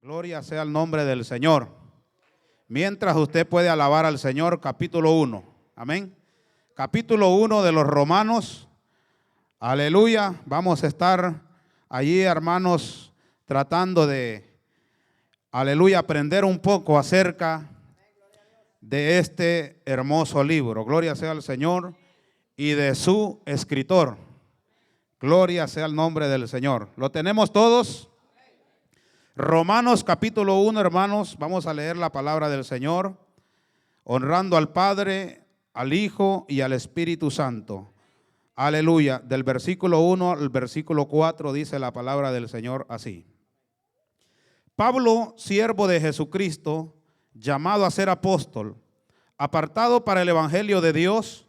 Gloria sea el nombre del Señor. Mientras usted puede alabar al Señor, capítulo 1. Amén. Capítulo 1 de los Romanos. Aleluya. Vamos a estar allí, hermanos, tratando de, aleluya, aprender un poco acerca de este hermoso libro. Gloria sea al Señor y de su escritor. Gloria sea el nombre del Señor. ¿Lo tenemos todos? Romanos capítulo 1, hermanos, vamos a leer la palabra del Señor, honrando al Padre, al Hijo y al Espíritu Santo. Aleluya. Del versículo 1 al versículo 4 dice la palabra del Señor así. Pablo, siervo de Jesucristo, llamado a ser apóstol, apartado para el evangelio de Dios,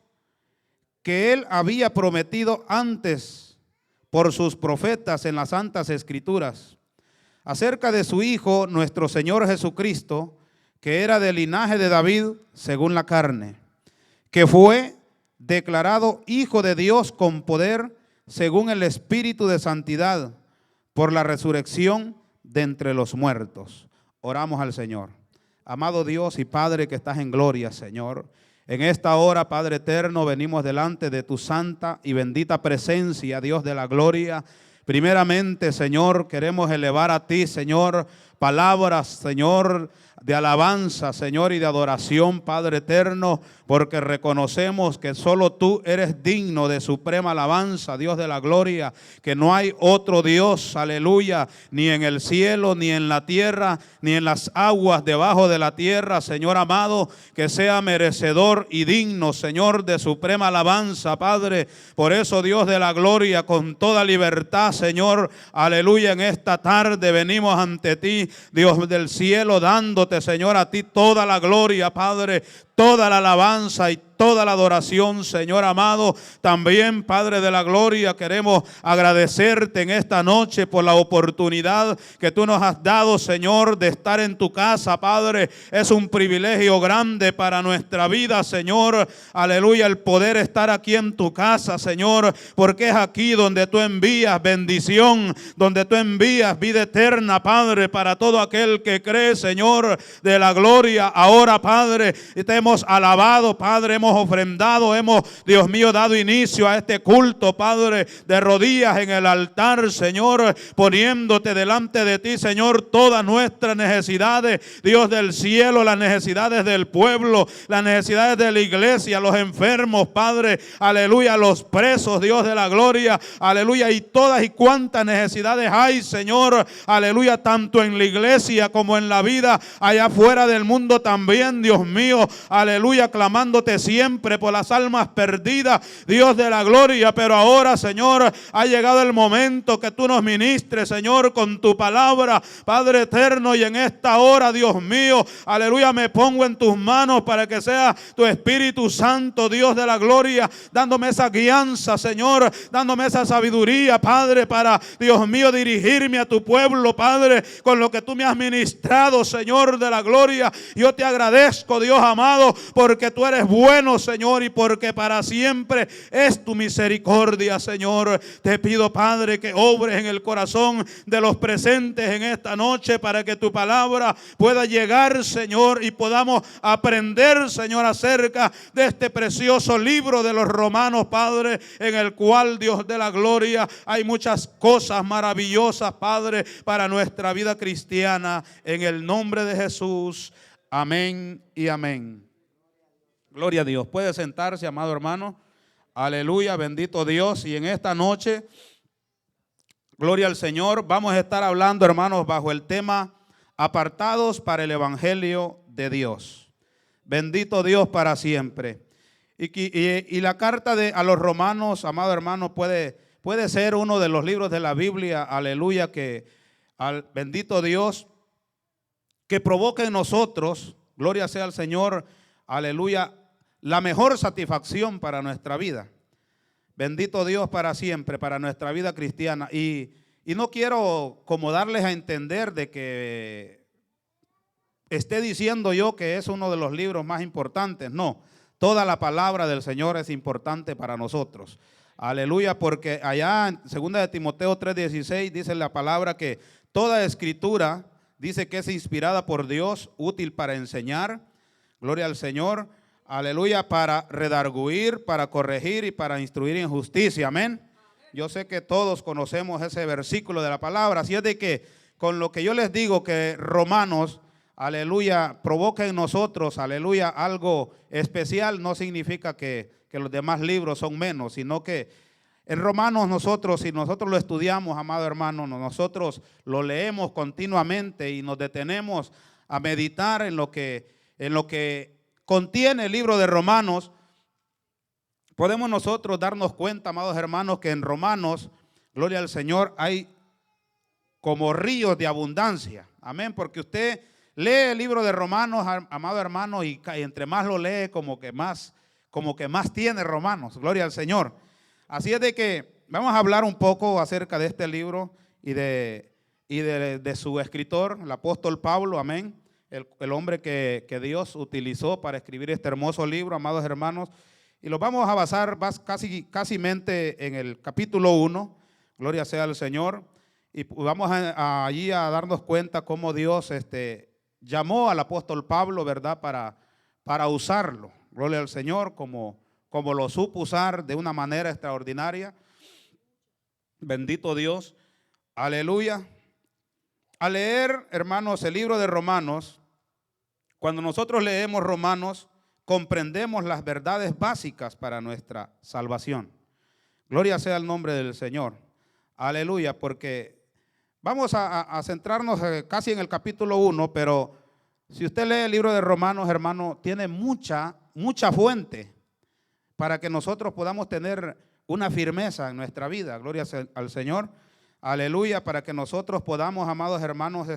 que él había prometido antes por sus profetas en las santas escrituras, acerca de su Hijo, nuestro Señor Jesucristo, que era del linaje de David según la carne, que fue declarado Hijo de Dios con poder según el Espíritu de santidad, por la resurrección de entre los muertos. Oramos al Señor. Amado Dios y Padre que estás en gloria, Señor, en esta hora, Padre eterno, venimos delante de tu santa y bendita presencia, Dios de la gloria. Primeramente, Señor, queremos elevar a ti, Señor, palabras, Señor, de alabanza, Señor, y de adoración, Padre eterno, porque reconocemos que solo tú eres digno de suprema alabanza, Dios de la gloria, que no hay otro Dios, aleluya, ni en el cielo, ni en la tierra, ni en las aguas debajo de la tierra, Señor amado, que sea merecedor y digno, Señor, de suprema alabanza, Padre. Por eso, Dios de la gloria, con toda libertad, Señor, aleluya, en esta tarde venimos ante ti, Dios del cielo, dándote, Señor, a ti toda la gloria, Padre, toda la alabanza y toda la adoración, Señor amado. También, Padre de la gloria, queremos agradecerte en esta noche por la oportunidad que tú nos has dado, Señor, de estar en tu casa, Padre. Es un privilegio grande para nuestra vida, Señor. Aleluya, el poder estar aquí en tu casa, Señor, porque es aquí donde tú envías bendición, donde tú envías vida eterna, Padre, para todo aquel que cree, Señor, de la gloria. Ahora, Padre, te hemos alabado, Padre, hemos ofrendado, hemos, Dios mío, dado inicio a este culto, Padre, de rodillas en el altar, Señor, poniéndote delante de ti, Señor, todas nuestras necesidades, Dios del cielo, las necesidades del pueblo, las necesidades de la iglesia, los enfermos, Padre, aleluya, los presos, Dios de la gloria, aleluya, y todas y cuantas necesidades hay, Señor, aleluya, tanto en la iglesia como en la vida allá afuera del mundo también, Dios mío, aleluya, clamándote siempre por las almas perdidas, Dios de la gloria. Pero ahora, Señor, ha llegado el momento que tú nos ministres, Señor, con tu palabra, Padre eterno, y en esta hora, Dios mío, aleluya, me pongo en tus manos para que sea tu Espíritu Santo, Dios de la gloria, dándome esa guianza, Señor, dándome esa sabiduría, Padre, para, Dios mío, dirigirme a tu pueblo, Padre, con lo que tú me has ministrado, Señor de la gloria. Yo te agradezco, Dios amado, porque tú eres bueno, Señor, y porque para siempre es tu misericordia, Señor. Te pido, Padre, que obres en el corazón de los presentes en esta noche para que tu palabra pueda llegar, Señor, y podamos aprender, Señor, acerca de este precioso libro de los Romanos, Padre, en el cual, Dios de la gloria, hay muchas cosas maravillosas, Padre, para nuestra vida cristiana. En el nombre de Jesús, amén y amén. Gloria a Dios. Puede sentarse, amado hermano. Aleluya, bendito Dios. Y en esta noche, gloria al Señor, vamos a estar hablando, hermanos, bajo el tema apartados para el evangelio de Dios. Bendito Dios para siempre. Y la carta a los Romanos, amado hermano, puede ser uno de los libros de la Biblia, aleluya, que bendito Dios, que provoque en nosotros, gloria sea al Señor, aleluya, la mejor satisfacción para nuestra vida. Bendito Dios para siempre, para nuestra vida cristiana. Y no quiero como darles a entender de que esté diciendo yo que es uno de los libros más importantes. No, toda la palabra del Señor es importante para nosotros. Aleluya, porque allá en 2 de Timoteo 3:16 dice la palabra que toda escritura dice que es inspirada por Dios, útil para enseñar, gloria al Señor, aleluya, para redarguir, para corregir y para instruir en justicia, amén. Yo sé que todos conocemos ese versículo de la palabra, así es de que con lo que yo les digo que Romanos, aleluya, provoca en nosotros, aleluya, algo especial, no significa que los demás libros son menos, sino que en Romanos nosotros, si nosotros lo estudiamos, amado hermano, nosotros lo leemos continuamente y nos detenemos a meditar en lo que contiene el libro de Romanos, podemos nosotros darnos cuenta, amados hermanos, que en Romanos, gloria al Señor, hay como ríos de abundancia. Amén, porque usted lee el libro de Romanos, amado hermano, y entre más lo lee, como que más tiene Romanos. Gloria al Señor. Así es de que vamos a hablar un poco acerca de este libro y de su escritor, el apóstol Pablo, amén. El hombre que Dios utilizó para escribir este hermoso libro, amados hermanos. Y lo vamos a basar casi en el capítulo 1, gloria sea al Señor. Y vamos allí a darnos cuenta cómo Dios llamó al apóstol Pablo, ¿verdad? Para usarlo, gloria al Señor, como lo supo usar de una manera extraordinaria. Bendito Dios, aleluya. Al leer, hermanos, el libro de Romanos, cuando nosotros leemos Romanos, comprendemos las verdades básicas para nuestra salvación. Gloria sea el nombre del Señor. Aleluya, porque vamos a centrarnos casi en el capítulo 1, pero si usted lee el libro de Romanos, hermano, tiene mucha fuente para que nosotros podamos tener una firmeza en nuestra vida. Gloria al Señor. Aleluya, para que nosotros podamos, amados hermanos,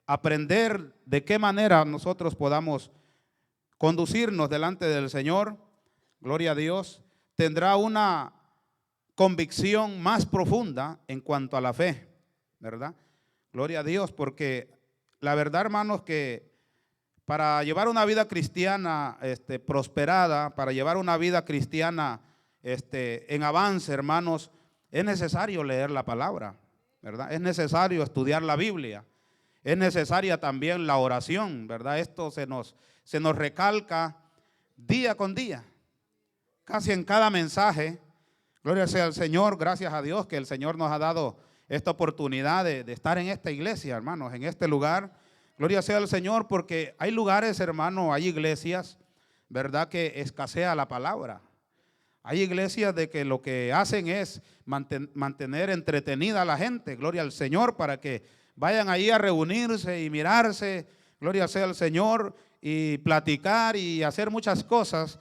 aprender de qué manera nosotros podamos conducirnos delante del Señor. Gloria a Dios. Tendrá una convicción más profunda en cuanto a la fe, ¿verdad? Gloria a Dios, porque la verdad, hermanos, que para llevar una vida cristiana prosperada, para llevar una vida cristiana en avance, hermanos, es necesario leer la palabra, ¿verdad? Es necesario estudiar la Biblia. Es necesaria también la oración, ¿verdad? Esto se nos recalca día con día, casi en cada mensaje. Gloria sea al Señor, gracias a Dios que el Señor nos ha dado esta oportunidad de estar en esta iglesia, hermanos, en este lugar. Gloria sea al Señor, porque hay lugares, hermano, hay iglesias, ¿verdad?, que escasea la palabra. Hay iglesias de que lo que hacen es mantener entretenida a la gente, gloria al Señor, para que vayan ahí a reunirse y mirarse, gloria sea al Señor, y platicar y hacer muchas cosas,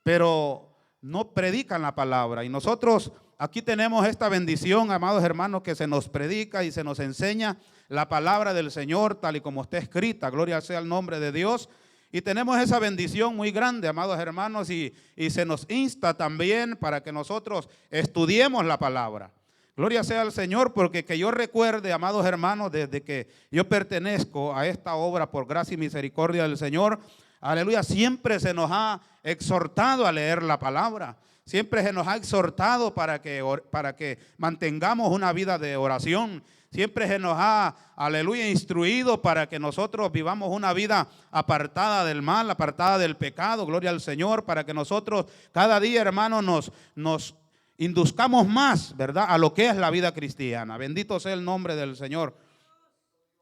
pero no predican la palabra. Y nosotros aquí tenemos esta bendición, amados hermanos, que se nos predica y se nos enseña la palabra del Señor tal y como está escrita. Gloria sea el nombre de Dios. Y tenemos esa bendición muy grande, amados hermanos, y se nos insta también para que nosotros estudiemos la palabra. Gloria sea al Señor, porque que yo recuerde, amados hermanos, desde que yo pertenezco a esta obra por gracia y misericordia del Señor, aleluya, siempre se nos ha exhortado a leer la palabra. Siempre se nos ha exhortado para que mantengamos una vida de oración. Siempre se nos ha, aleluya, instruido para que nosotros vivamos una vida apartada del mal, apartada del pecado. Gloria al Señor, para que nosotros cada día, hermanos, nos induzcamos más, ¿verdad?, a lo que es la vida cristiana. Bendito sea el nombre del Señor.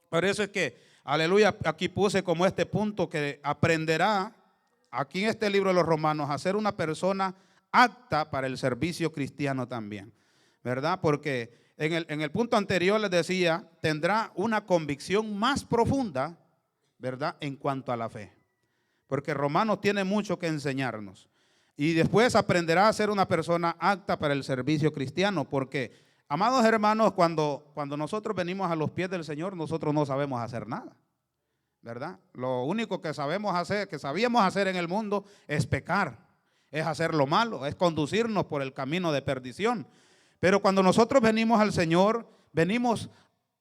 Por eso es que, aleluya, aquí puse como este punto que aprenderá aquí en este libro de los Romanos a ser una persona apta para el servicio cristiano también, ¿verdad? Porque en el punto anterior les decía, tendrá una convicción más profunda, ¿verdad?, en cuanto a la fe. Porque Romanos tiene mucho que enseñarnos. Y después aprenderá a ser una persona apta para el servicio cristiano. Porque, amados hermanos, cuando nosotros venimos a los pies del Señor, nosotros no sabemos hacer nada, ¿verdad? Lo único que sabíamos hacer en el mundo es pecar, es hacer lo malo, es conducirnos por el camino de perdición. Pero cuando nosotros venimos al Señor, venimos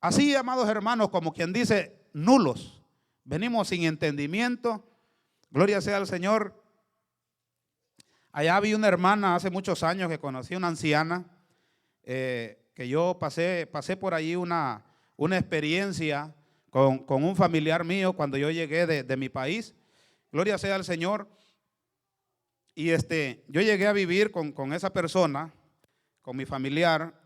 así, amados hermanos, como quien dice, nulos. Venimos sin entendimiento. Gloria sea al Señor. Allá vi una hermana hace muchos años que conocí, una anciana, que yo pasé por allí una una experiencia con un familiar mío cuando yo llegué de mi país. Gloria sea al Señor. Y yo llegué a vivir con esa persona, con mi familiar,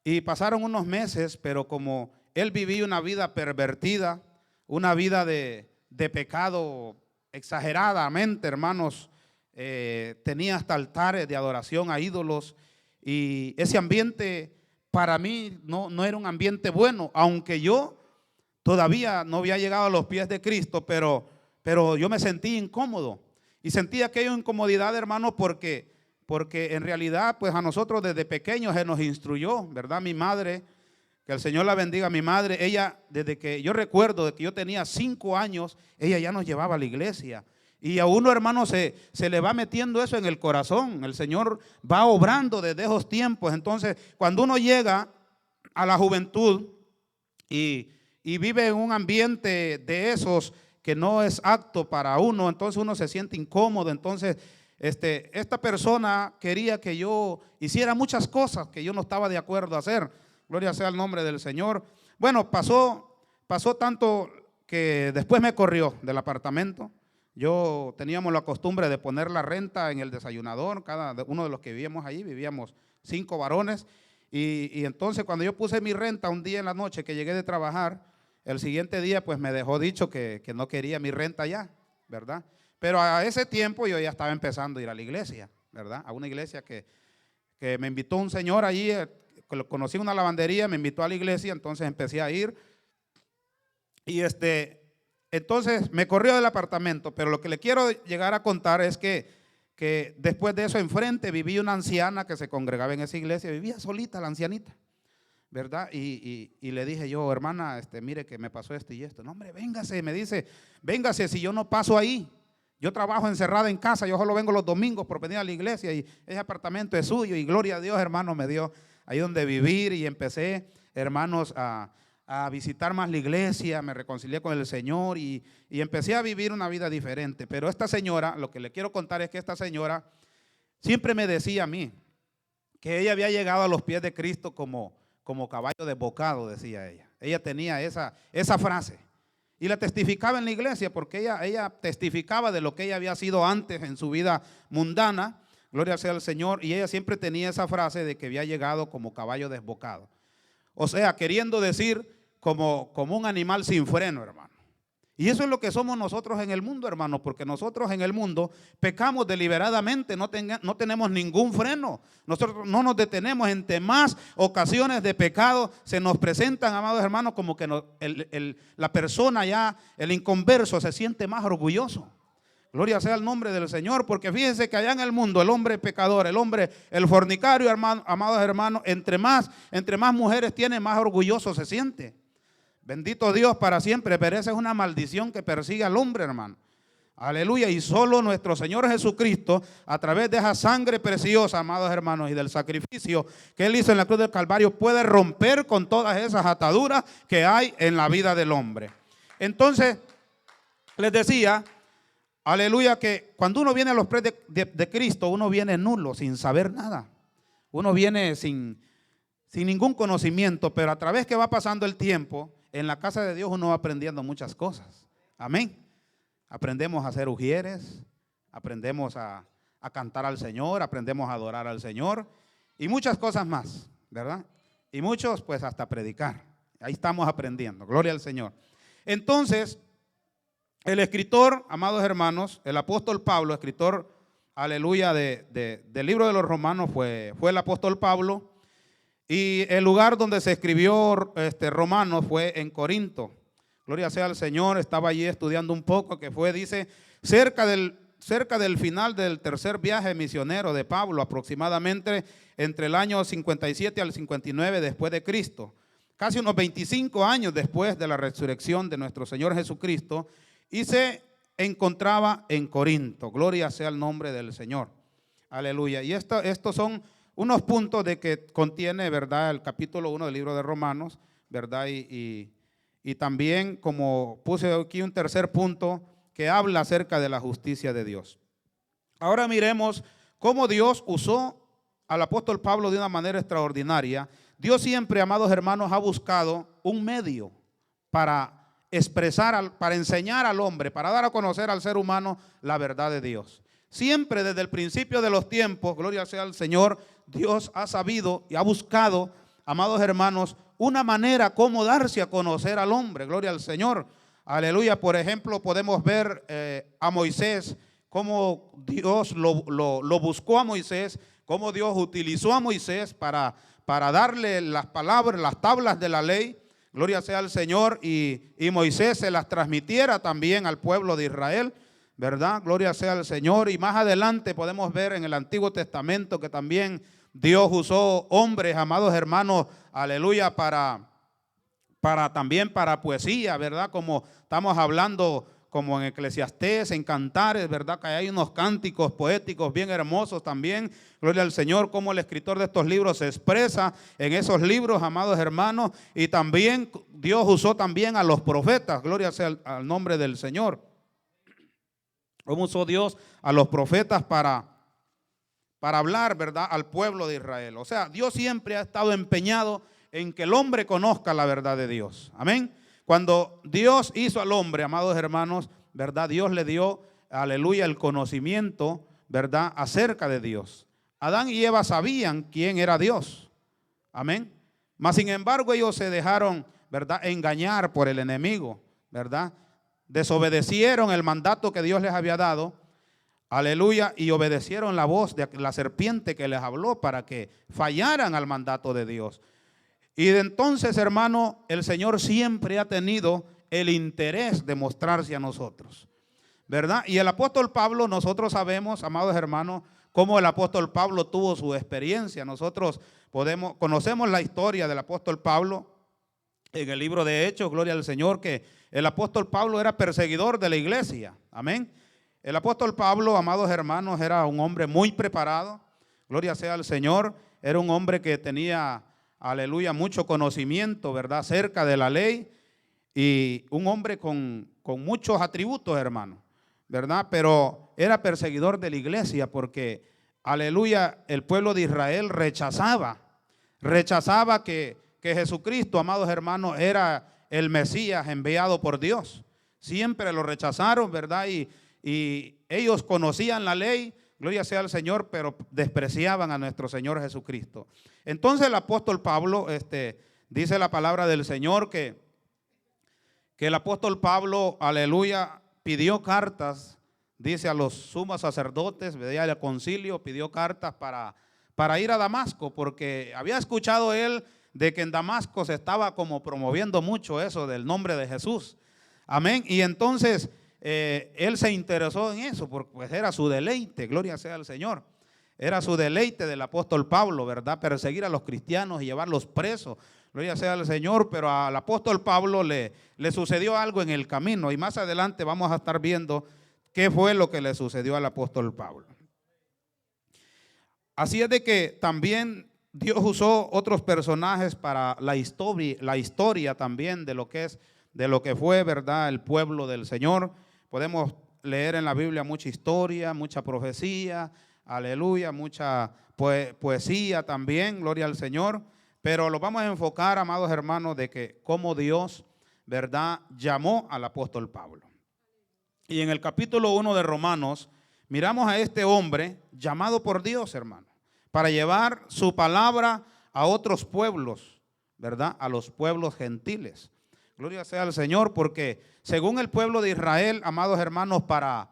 y pasaron unos meses, pero como él vivía una vida pervertida, una vida de pecado exageradamente, hermanos, tenía hasta altares de adoración a ídolos, y ese ambiente para mí no era un ambiente bueno, aunque yo todavía no había llegado a los pies de Cristo, pero yo me sentí incómodo. Y sentí aquella incomodidad, hermano, porque en realidad, pues a nosotros desde pequeños se nos instruyó, ¿verdad? Mi madre, que el Señor la bendiga, mi madre, ella, desde que yo recuerdo, de que yo tenía 5 años, ella ya nos llevaba a la iglesia. Y a uno, hermano, se le va metiendo eso en el corazón. El Señor va obrando desde esos tiempos. Entonces, cuando uno llega a la juventud y vive en un ambiente de esos que no es apto para uno, entonces uno se siente incómodo. Entonces esta persona quería que yo hiciera muchas cosas que yo no estaba de acuerdo a hacer. Gloria sea el nombre del Señor. Bueno, pasó tanto que después me corrió del apartamento. Teníamos la costumbre de poner la renta en el desayunador. Cada uno de los que vivíamos allí, vivíamos 5 varones. Y entonces cuando yo puse mi renta un día en la noche que llegué de trabajar, el siguiente día pues me dejó dicho que no quería mi renta ya, ¿verdad? Pero a ese tiempo yo ya estaba empezando a ir a la iglesia, ¿verdad? A una iglesia que me invitó un señor allí, que lo conocí en una lavandería, me invitó a la iglesia, entonces empecé a ir. Y entonces me corrió del apartamento, pero lo que le quiero llegar a contar es que después de eso enfrente vivía una anciana que se congregaba en esa iglesia, vivía solita la ancianita, ¿verdad? Y le dije yo, hermana, mire que me pasó esto y esto. No, hombre, véngase, me dice, véngase si yo no paso ahí. Yo trabajo encerrada en casa, yo solo vengo los domingos por venir a la iglesia y ese apartamento es suyo. Y gloria a Dios, hermano, me dio ahí donde vivir y empecé, hermanos, a visitar más la iglesia, me reconcilié con el Señor y empecé a vivir una vida diferente. Pero esta señora, lo que le quiero contar es que esta señora siempre me decía a mí que ella había llegado a los pies de Cristo como caballo desbocado, decía ella. Ella tenía esa frase y la testificaba en la iglesia porque ella testificaba de lo que ella había sido antes en su vida mundana, gloria sea al Señor, y ella siempre tenía esa frase de que había llegado como caballo desbocado. O sea, queriendo decir como un animal sin freno, hermano. Y eso es lo que somos nosotros en el mundo, hermano, porque nosotros en el mundo pecamos deliberadamente, no tenemos ningún freno. Nosotros no nos detenemos. Entre más ocasiones de pecado se nos presentan, amados hermanos, como que la persona ya, el inconverso, se siente más orgulloso. Gloria sea el nombre del Señor, porque fíjense que allá en el mundo el hombre pecador, el fornicario, amados hermanos, entre más mujeres tiene, más orgulloso se siente. Bendito Dios para siempre, pero esa es una maldición que persigue al hombre, hermano. Aleluya. Y solo nuestro Señor Jesucristo, a través de esa sangre preciosa, amados hermanos, y del sacrificio que Él hizo en la cruz del Calvario, puede romper con todas esas ataduras que hay en la vida del hombre. Entonces, les decía, aleluya, que cuando uno viene a los pies de Cristo, uno viene nulo, sin saber nada. Uno viene sin ningún conocimiento, pero a través que va pasando el tiempo, en la casa de Dios uno va aprendiendo muchas cosas. Amén. Aprendemos a ser ujieres, aprendemos a cantar al Señor, aprendemos a adorar al Señor y muchas cosas más, ¿verdad? Y muchos pues hasta predicar. Ahí estamos aprendiendo, gloria al Señor. Entonces, el escritor, amados hermanos, el apóstol Pablo, escritor, aleluya, del libro de los Romanos fue el apóstol Pablo. Y el lugar donde se escribió Romanos fue en Corinto. Gloria sea al Señor. Estaba allí estudiando un poco, que fue, dice, cerca del final del tercer viaje misionero de Pablo, aproximadamente entre el año 57 al 59 después de Cristo. Casi unos 25 años después de la resurrección de nuestro Señor Jesucristo, y se encontraba en Corinto. Gloria sea el nombre del Señor. Aleluya. Y estos son unos puntos de que contiene, ¿verdad?, el capítulo 1 del libro de Romanos, ¿verdad? Y también, como puse aquí un tercer punto, que habla acerca de la justicia de Dios. Ahora miremos cómo Dios usó al apóstol Pablo de una manera extraordinaria, Dios siempre, amados hermanos, ha buscado un medio para expresar, para enseñar al hombre, para dar a conocer al ser humano la verdad de Dios. Siempre desde el principio de los tiempos, gloria sea al Señor, Dios ha sabido y ha buscado, amados hermanos, una manera como darse a conocer al hombre, gloria al Señor. Aleluya. Por ejemplo, podemos ver a Moisés, cómo Dios lo buscó a Moisés, cómo Dios utilizó a Moisés para darle las palabras, las tablas de la ley, gloria sea al Señor, y Moisés se las transmitiera también al pueblo de Israel, ¿verdad? Gloria sea al Señor. Y más adelante podemos ver en el Antiguo Testamento que también Dios usó hombres, amados hermanos, aleluya, también para poesía, ¿verdad? Como estamos hablando, como en Eclesiastés, en Cantares, ¿verdad? Que hay unos cánticos poéticos bien hermosos también. Gloria al Señor, como el escritor de estos libros se expresa en esos libros, amados hermanos. Y también Dios usó también a los profetas, gloria sea al nombre del Señor. ¿Cómo usó Dios a los profetas para hablar, ¿verdad?, al pueblo de Israel? O sea, Dios siempre ha estado empeñado en que el hombre conozca la verdad de Dios. Amén. Cuando Dios hizo al hombre, amados hermanos, ¿verdad?, Dios le dio, aleluya, el conocimiento, ¿verdad?, acerca de Dios. Adán y Eva sabían quién era Dios. Amén. Mas sin embargo ellos se dejaron, ¿verdad?, engañar por el enemigo, ¿verdad? Desobedecieron el mandato que Dios les había dado, aleluya, y obedecieron la voz de la serpiente que les habló para que fallaran al mandato de Dios. Y de entonces, hermano, el Señor siempre ha tenido el interés de mostrarse a nosotros, ¿verdad? Y el apóstol Pablo, nosotros sabemos, amados hermanos, cómo el apóstol Pablo tuvo su experiencia. Nosotros conocemos la historia del apóstol Pablo en el libro de Hechos, gloria al Señor, que el apóstol Pablo era perseguidor de la iglesia. Amén. El apóstol Pablo, amados hermanos, era un hombre muy preparado, gloria sea al Señor. Era un hombre que tenía, aleluya, mucho conocimiento, ¿verdad?, acerca de la ley, y un hombre con muchos atributos, hermano, ¿verdad? Pero era perseguidor de la iglesia porque, aleluya, el pueblo de Israel rechazaba que Jesucristo, amados hermanos, era el Mesías enviado por Dios. Siempre lo rechazaron, ¿verdad? Y ellos conocían la ley, gloria sea al Señor, pero despreciaban a nuestro Señor Jesucristo. Entonces el apóstol Pablo, dice la palabra del Señor que el apóstol Pablo, aleluya, pidió cartas, dice, a los sumos sacerdotes, veía el concilio, pidió cartas para ir a Damasco, porque había escuchado él de que en Damasco se estaba como promoviendo mucho eso del nombre de Jesús. Amén. Y entonces él se interesó en eso, porque pues era su deleite, gloria sea al Señor. Era su deleite del apóstol Pablo, ¿verdad? Perseguir a los cristianos y llevarlos presos, gloria sea al Señor. Pero al apóstol Pablo le sucedió algo en el camino, y más adelante vamos a estar viendo qué fue lo que le sucedió al apóstol Pablo. Así es de que también Dios usó otros personajes para la historia también de lo que fue, ¿verdad?, el pueblo del Señor. Podemos leer en la Biblia mucha historia, mucha profecía, aleluya, mucha poesía también, gloria al Señor. Pero lo vamos a enfocar, amados hermanos, de que cómo Dios, ¿verdad?, llamó al apóstol Pablo. Y en el capítulo 1 de Romanos, miramos a este hombre llamado por Dios, hermano, para llevar su palabra a otros pueblos, ¿verdad?, a los pueblos gentiles. Gloria sea al Señor, porque según el pueblo de Israel, amados hermanos, para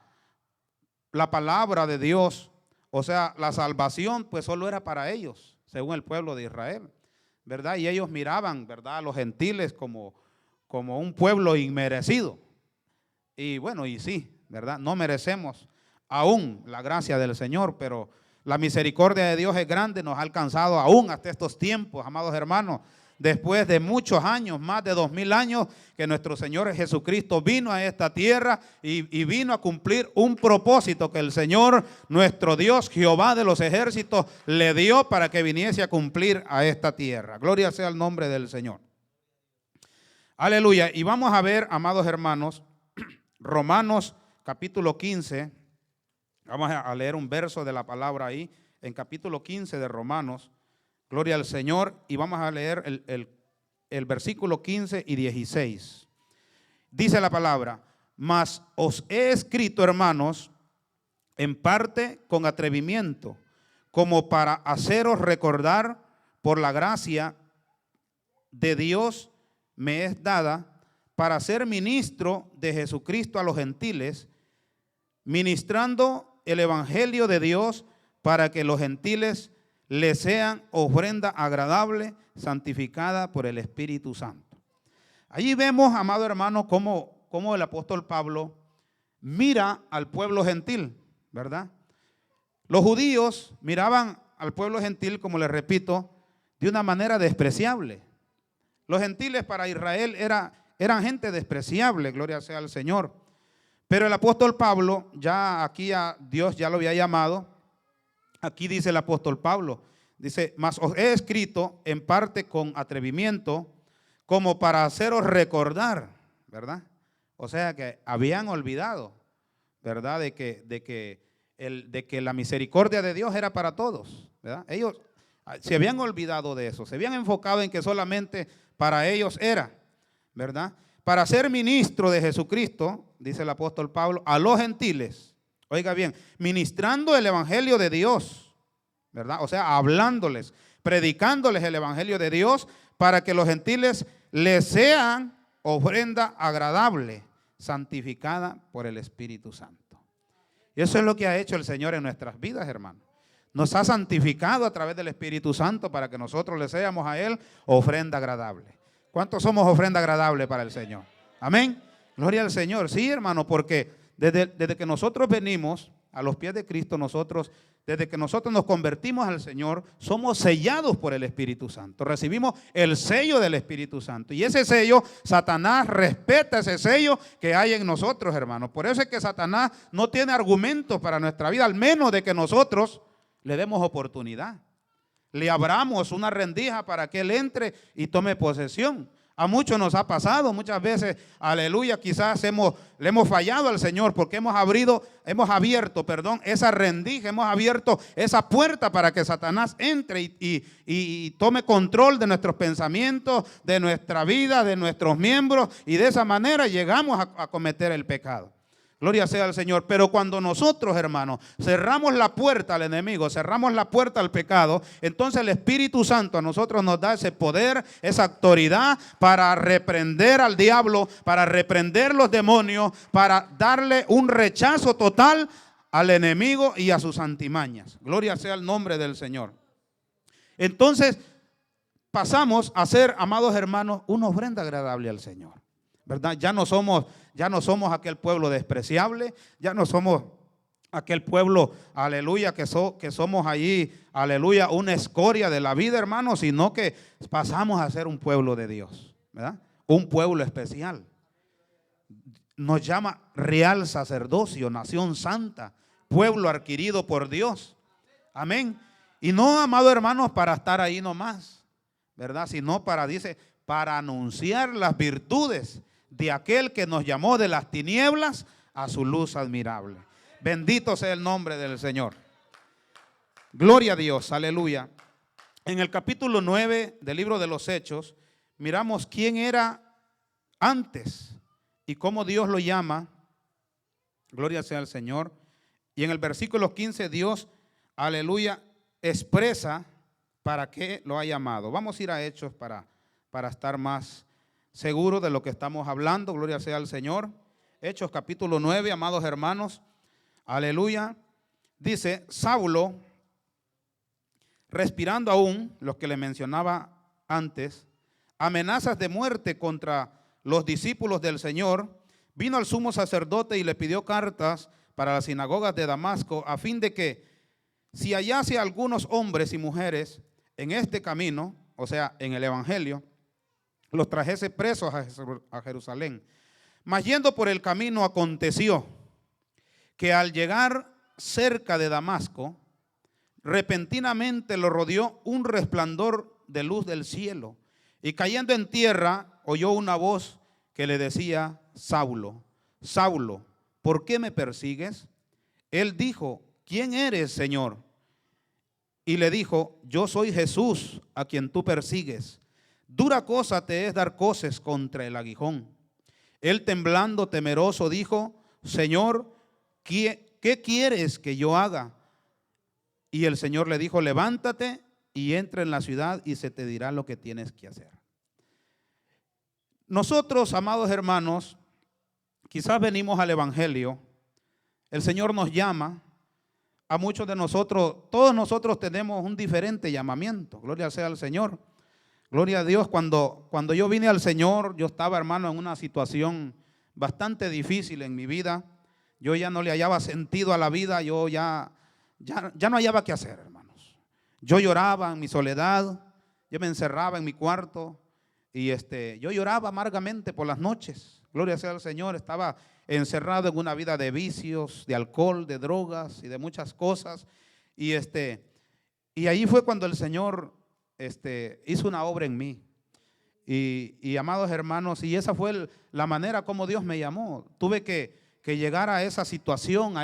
la palabra de Dios, o sea, la salvación, pues solo era para ellos, según el pueblo de Israel, ¿verdad? Y ellos miraban, ¿verdad?, a los gentiles como un pueblo inmerecido. Y bueno, y sí, ¿verdad? No merecemos aún la gracia del Señor, pero la misericordia de Dios es grande, nos ha alcanzado aún hasta estos tiempos, amados hermanos. Después de muchos años, más de 2000 años, que nuestro Señor Jesucristo vino a esta tierra y vino a cumplir un propósito que el Señor, nuestro Dios, Jehová de los ejércitos, le dio para que viniese a cumplir a esta tierra. Gloria sea el nombre del Señor. Aleluya. Y vamos a ver, amados hermanos, Romanos capítulo 15. Vamos a leer un verso de la palabra ahí, en capítulo 15 de Romanos. Gloria al Señor. Y vamos a leer el versículo 15 y 16. Dice la palabra: mas os he escrito, hermanos, en parte con atrevimiento, como para haceros recordar por la gracia de Dios me es dada, para ser ministro de Jesucristo a los gentiles, ministrando el evangelio de Dios, para que los gentiles le sean ofrenda agradable, santificada por el Espíritu Santo. Allí vemos, amado hermano, cómo el apóstol Pablo mira al pueblo gentil, ¿verdad? Los judíos miraban al pueblo gentil, como les repito, de una manera despreciable. Los gentiles para Israel eran gente despreciable, gloria sea al Señor. Pero el apóstol Pablo, ya aquí a Dios ya lo había llamado. Aquí dice el apóstol Pablo, dice: mas os he escrito en parte con atrevimiento, como para haceros recordar, ¿verdad? O sea que habían olvidado, ¿verdad? De que la misericordia de Dios era para todos, ¿verdad? Ellos se habían olvidado de eso, se habían enfocado en que solamente para ellos era, ¿verdad? Para ser ministro de Jesucristo, dice el apóstol Pablo, a los gentiles, oiga bien, ministrando el evangelio de Dios, ¿verdad? O sea, hablándoles, predicándoles el evangelio de Dios, para que los gentiles les sean ofrenda agradable, santificada por el Espíritu Santo. Y eso es lo que ha hecho el Señor en nuestras vidas, hermano. Nos ha santificado a través del Espíritu Santo para que nosotros le seamos a Él ofrenda agradable. ¿Cuántos somos ofrenda agradable para el Señor? Amén. Gloria al Señor. Sí, hermano, porque desde que nosotros venimos a los pies de Cristo, desde que nosotros nos convertimos al Señor, somos sellados por el Espíritu Santo. Recibimos el sello del Espíritu Santo. Y ese sello, Satanás respeta ese sello que hay en nosotros, hermanos. Por eso es que Satanás no tiene argumentos para nuestra vida, al menos de que nosotros le demos oportunidad. Le abramos una rendija para que Él entre y tome posesión. A muchos nos ha pasado, muchas veces, aleluya, quizás le hemos fallado al Señor porque hemos abierto esa rendija, hemos abierto esa puerta para que Satanás entre y tome control de nuestros pensamientos, de nuestra vida, de nuestros miembros, y de esa manera llegamos a cometer el pecado. Gloria sea al Señor. Pero cuando nosotros, hermanos, cerramos la puerta al enemigo, cerramos la puerta al pecado, entonces el Espíritu Santo a nosotros nos da ese poder, esa autoridad para reprender al diablo, para reprender los demonios, para darle un rechazo total al enemigo y a sus antimañas. Gloria sea el nombre del Señor. Entonces pasamos a ser, amados hermanos, una ofrenda agradable al Señor, ¿verdad? Ya no somos aquel pueblo despreciable, ya no somos aquel pueblo, aleluya, que somos allí, aleluya, una escoria de la vida, hermanos, sino que pasamos a ser un pueblo de Dios, ¿verdad? Un pueblo especial. Nos llama real sacerdocio, nación santa, pueblo adquirido por Dios. Amén. Y no, amados hermanos, para estar ahí nomás, ¿verdad? Sino para anunciar las virtudes de aquel que nos llamó de las tinieblas a su luz admirable. Bendito sea el nombre del Señor. Gloria a Dios, aleluya. En el capítulo 9 del libro de los Hechos, miramos quién era antes y cómo Dios lo llama. Gloria sea al Señor. Y en el versículo 15 Dios, aleluya, expresa para qué lo ha llamado. Vamos a ir a Hechos para estar más seguro de lo que estamos hablando. Gloria sea al Señor. Hechos capítulo 9, amados hermanos, aleluya. Dice: Saulo, respirando aún, los que le mencionaba antes, amenazas de muerte contra los discípulos del Señor, vino al sumo sacerdote y le pidió cartas para las sinagogas de Damasco, a fin de que si hallase algunos hombres y mujeres en este camino, o sea, en el evangelio, los trajese presos a Jerusalén. Mas yendo por el camino, aconteció que al llegar cerca de Damasco, repentinamente lo rodeó un resplandor de luz del cielo, y cayendo en tierra oyó una voz que le decía: Saulo, Saulo, ¿por qué me persigues? Él dijo: ¿quién eres, Señor? y le dijo: yo soy Jesús a quien tú persigues. Dura cosa te es dar coces contra el aguijón. Él, temblando, temeroso, dijo: Señor, ¿qué quieres que yo haga? Y el Señor le dijo: levántate y entra en la ciudad y se te dirá lo que tienes que hacer. Nosotros, amados hermanos, quizás venimos al Evangelio. El Señor nos llama. A muchos de nosotros, todos nosotros tenemos un diferente llamamiento. Gloria sea al Señor. Gloria a Dios. Cuando yo vine al Señor, yo estaba, hermano, en una situación bastante difícil en mi vida. Yo ya no le hallaba sentido a la vida. Yo ya no hallaba qué hacer, hermanos. Yo lloraba en mi soledad. Yo me encerraba en mi cuarto y yo lloraba amargamente por las noches. Gloria sea al Señor. Estaba encerrado en una vida de vicios, de alcohol, de drogas y de muchas cosas. Y ahí fue cuando el Señor hizo una obra en mí. Y amados hermanos, y esa fue la manera como Dios me llamó. Tuve que llegar a esa situación,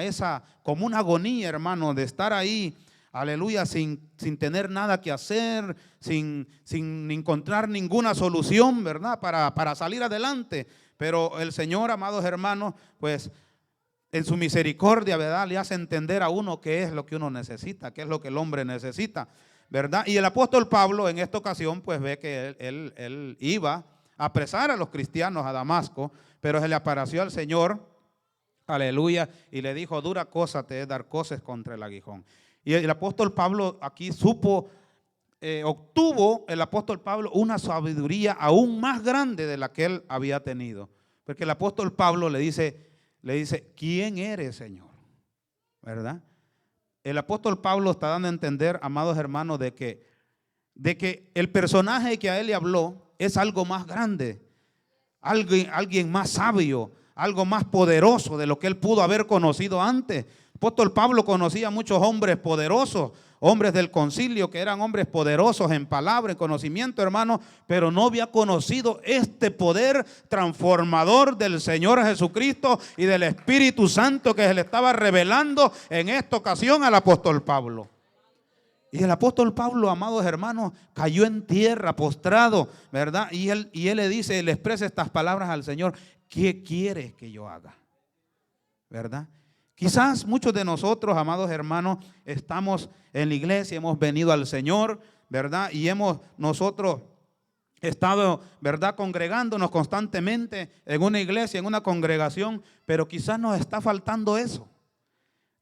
como una agonía, hermano, de estar ahí, aleluya, sin tener nada que hacer, sin encontrar ninguna solución, ¿verdad? Para salir adelante. Pero el Señor, amados hermanos, pues en su misericordia, ¿verdad?, le hace entender a uno qué es lo que uno necesita, qué es lo que el hombre necesita, ¿verdad? Y el apóstol Pablo en esta ocasión pues ve que él iba a apresar a los cristianos a Damasco, pero se le apareció al Señor, aleluya, y le dijo: dura cosa te es dar coces contra el aguijón. Y el apóstol Pablo aquí obtuvo el apóstol Pablo una sabiduría aún más grande de la que él había tenido. Porque el apóstol Pablo le dice, ¿quién eres, Señor? ¿Verdad? El apóstol Pablo está dando a entender, amados hermanos, de que el personaje que a él le habló es algo más grande, alguien más sabio, algo más poderoso de lo que él pudo haber conocido antes. El apóstol Pablo conocía a muchos hombres poderosos, hombres del concilio que eran hombres poderosos en palabra, en conocimiento, hermano, pero no había conocido este poder transformador del Señor Jesucristo y del Espíritu Santo que se le estaba revelando en esta ocasión al apóstol Pablo. Y el apóstol Pablo, amados hermanos, cayó en tierra, postrado, ¿verdad? Y él le dice, le expresa estas palabras al Señor: ¿qué quieres que yo haga? ¿Verdad? Quizás muchos de nosotros, amados hermanos, estamos en la iglesia, hemos venido al Señor, ¿verdad? Y nosotros estado, ¿verdad?, congregándonos constantemente en una iglesia, en una congregación, pero quizás nos está faltando eso,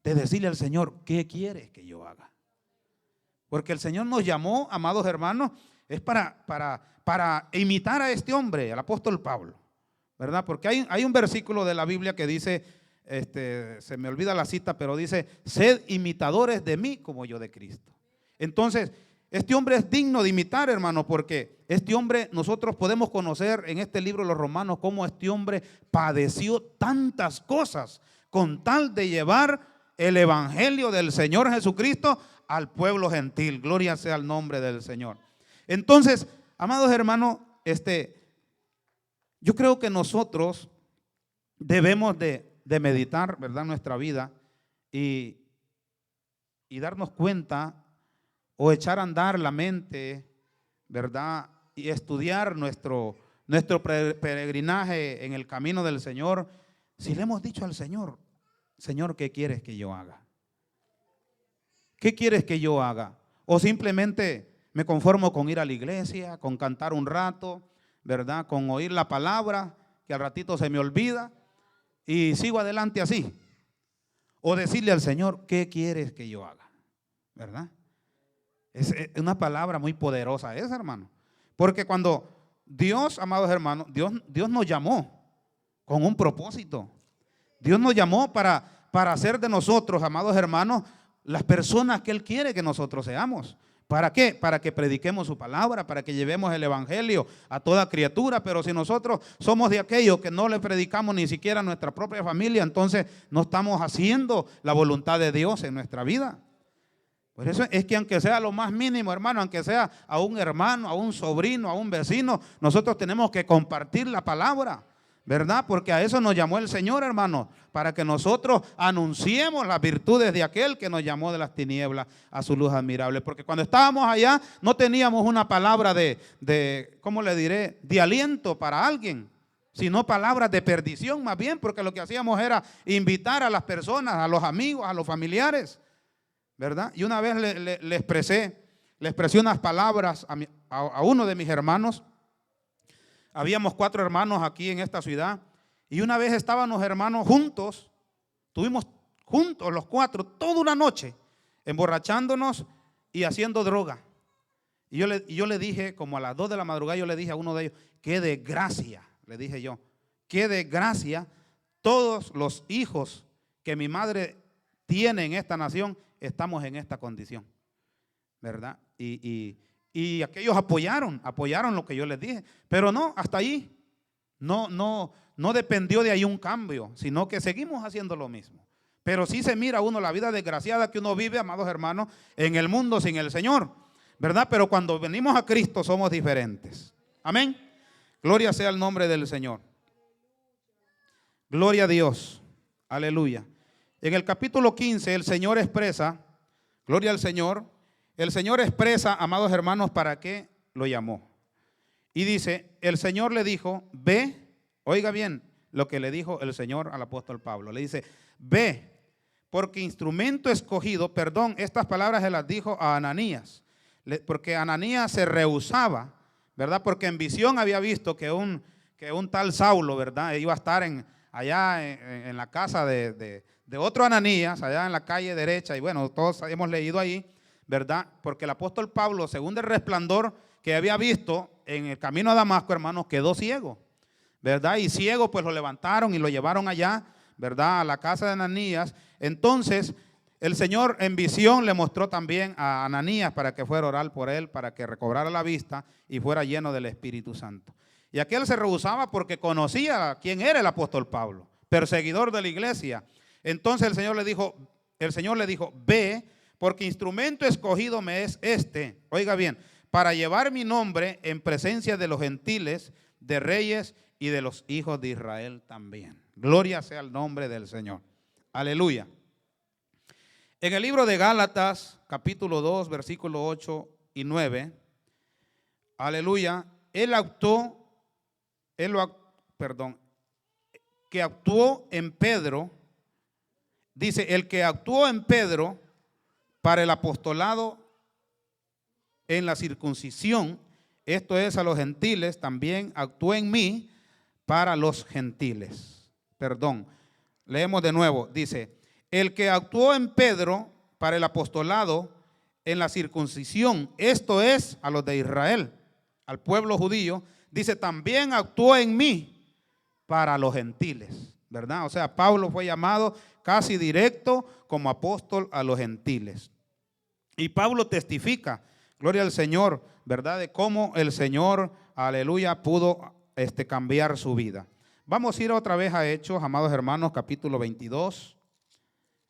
de decirle al Señor: ¿qué quieres que yo haga? Porque el Señor nos llamó, amados hermanos, es para imitar a este hombre, al apóstol Pablo, ¿verdad? Porque hay un versículo de la Biblia que dice, se me olvida la cita, pero dice: sed imitadores de mí como yo de Cristo. Entonces, este hombre es digno de imitar, hermano, porque este hombre, nosotros podemos conocer en este libro de los Romanos cómo este hombre padeció tantas cosas con tal de llevar el evangelio del Señor Jesucristo al pueblo gentil. Gloria sea al nombre del Señor. Entonces, amados hermanos, yo creo que nosotros debemos de meditar, ¿verdad?, nuestra vida y darnos cuenta o echar a andar la mente, ¿verdad?, y estudiar nuestro peregrinaje en el camino del Señor. Si le hemos dicho al Señor: Señor, ¿qué quieres que yo haga? ¿Qué quieres que yo haga? O simplemente me conformo con ir a la iglesia, con cantar un rato, ¿verdad?, con oír la palabra, que al ratito se me olvida, y sigo adelante así. O decirle al Señor: ¿qué quieres que yo haga? ¿Verdad? Es una palabra muy poderosa esa, hermano. Porque cuando Dios, amados hermanos, Dios nos llamó con un propósito. Dios nos llamó para hacer de nosotros, amados hermanos, las personas que Él quiere que nosotros seamos. ¿Para qué? Para que prediquemos su palabra, para que llevemos el evangelio a toda criatura. Pero si nosotros somos de aquellos que no le predicamos ni siquiera a nuestra propia familia, entonces no estamos haciendo la voluntad de Dios en nuestra vida. Por eso es que aunque sea lo más mínimo, hermano, aunque sea a un hermano, a un sobrino, a un vecino, nosotros tenemos que compartir la palabra, ¿verdad? Porque a eso nos llamó el Señor, hermano, para que nosotros anunciemos las virtudes de aquel que nos llamó de las tinieblas a su luz admirable. Porque cuando estábamos allá no teníamos una palabra ¿cómo le diré?, de aliento para alguien, sino palabras de perdición más bien, porque lo que hacíamos era invitar a las personas, a los amigos, a los familiares, ¿verdad? Y una vez le expresé unas palabras a uno de mis hermanos. Habíamos 4 hermanos aquí en esta ciudad y una vez estaban los hermanos juntos, estuvimos juntos los 4 toda una noche emborrachándonos y haciendo droga. Y yo le dije, como a las 2 de la madrugada, yo le dije a uno de ellos, qué desgracia, le dije yo, qué desgracia, todos los hijos que mi madre tiene en esta nación, estamos en esta condición, ¿verdad? Y aquellos apoyaron lo que yo les dije, pero no, hasta ahí, no dependió de ahí un cambio, sino que seguimos haciendo lo mismo. Pero sí se mira uno la vida desgraciada que uno vive, amados hermanos, en el mundo sin el Señor, ¿verdad? Pero cuando venimos a Cristo somos diferentes. Amén. Gloria sea el nombre del Señor. Gloria a Dios. Aleluya. En el capítulo 15 el Señor expresa, gloria al Señor. El Señor expresa, amados hermanos, para qué lo llamó. Y dice, el Señor le dijo, ve, oiga bien lo que le dijo el Señor al apóstol Pablo. Le dice, ve, porque instrumento escogido, estas palabras se las dijo a Ananías, porque Ananías se rehusaba, ¿verdad? Porque en visión había visto que un tal Saulo, ¿verdad?, iba a estar allá en la casa de otro Ananías, allá en la calle derecha, y bueno, todos hemos leído ahí, ¿verdad? Porque el apóstol Pablo, según el resplandor que había visto en el camino a Damasco, hermanos, quedó ciego, ¿verdad? Y ciego, pues lo levantaron y lo llevaron allá, ¿verdad?, a la casa de Ananías. Entonces, el Señor en visión le mostró también a Ananías para que fuera a orar por él, para que recobrara la vista y fuera lleno del Espíritu Santo. Y aquel se rehusaba porque conocía quién era el apóstol Pablo, perseguidor de la iglesia. Entonces el Señor le dijo, ve, porque instrumento escogido me es este, oiga bien, para llevar mi nombre en presencia de los gentiles, de reyes y de los hijos de Israel también. Gloria sea el nombre del Señor. Aleluya. En el libro de Gálatas, capítulo 2, versículos 8 y 9, aleluya, que actuó en Pedro, dice, el que actuó en Pedro para el apostolado en la circuncisión, esto es a los gentiles, también actuó en mí para los gentiles. Leemos de nuevo, dice, el que actuó en Pedro para el apostolado en la circuncisión, esto es a los de Israel, al pueblo judío, dice, también actuó en mí para los gentiles, ¿verdad? O sea, Pablo fue llamado casi directo como apóstol a los gentiles. Y Pablo testifica, gloria al Señor, ¿verdad?, de cómo el Señor, aleluya, pudo cambiar su vida. Vamos a ir otra vez a Hechos, amados hermanos, capítulo 22.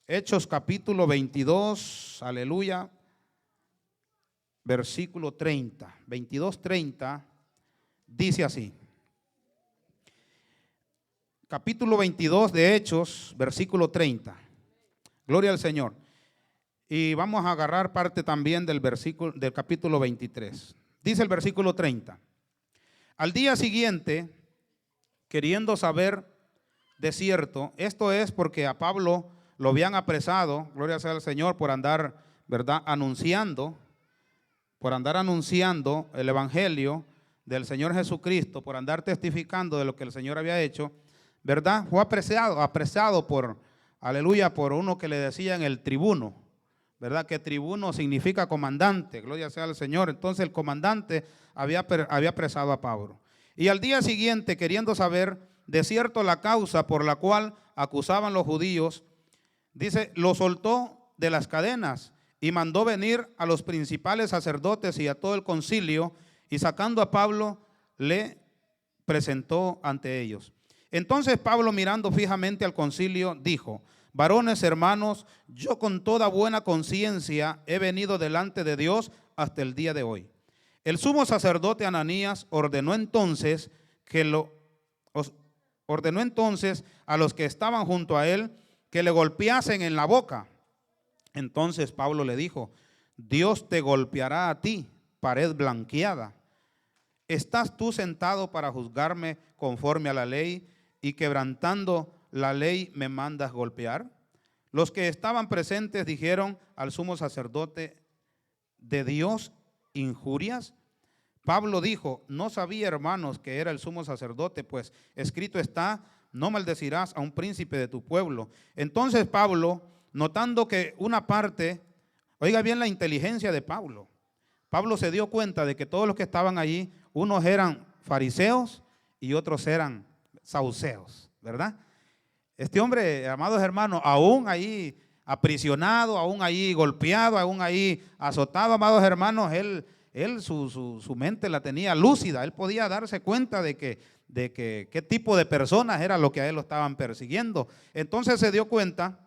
Hechos capítulo 22, aleluya, versículo 30. 22:30 dice así. Capítulo 22 de Hechos, versículo 30. Gloria al Señor. Y vamos a agarrar parte también del capítulo 23. Dice el versículo 30. Al día siguiente, queriendo saber de cierto, esto es porque a Pablo lo habían apresado, gloria sea al Señor, por andar, ¿verdad?, anunciando el evangelio del Señor Jesucristo, por andar testificando de lo que el Señor había hecho, ¿verdad? Fue apresado por, aleluya, por uno que le decían el tribuno, ¿verdad? Que tribuno significa comandante, gloria sea al Señor. Entonces el comandante había apresado a Pablo. Y al día siguiente, queriendo saber de cierto la causa por la cual acusaban los judíos, dice, lo soltó de las cadenas y mandó venir a los principales sacerdotes y a todo el concilio, y sacando a Pablo le presentó ante ellos. Entonces Pablo, mirando fijamente al concilio, dijo, varones hermanos, yo con toda buena conciencia he venido delante de Dios hasta el día de hoy. El sumo sacerdote Ananías ordenó entonces que ordenó entonces a los que estaban junto a él que le golpeasen en la boca. Entonces Pablo le dijo: Dios te golpeará a ti, pared blanqueada. ¿Estás tú sentado para juzgarme conforme a la ley y quebrantando la ley me mandas golpear? Los que estaban presentes dijeron al sumo sacerdote: ¿de Dios injurias? Pablo dijo: no sabía, hermanos, que era el sumo sacerdote, pues escrito está: no maldecirás a un príncipe de tu pueblo. Entonces Pablo, notando que una parte, oiga bien la inteligencia de Pablo, Pablo se dio cuenta de que todos los que estaban allí, unos eran fariseos y otros eran saduceos, ¿verdad? Este hombre, amados hermanos, aún ahí aprisionado, aún ahí golpeado, aún ahí azotado, amados hermanos, él su mente la tenía lúcida. Él podía darse cuenta de que qué tipo de personas era lo que a él lo estaban persiguiendo. Entonces se dio cuenta,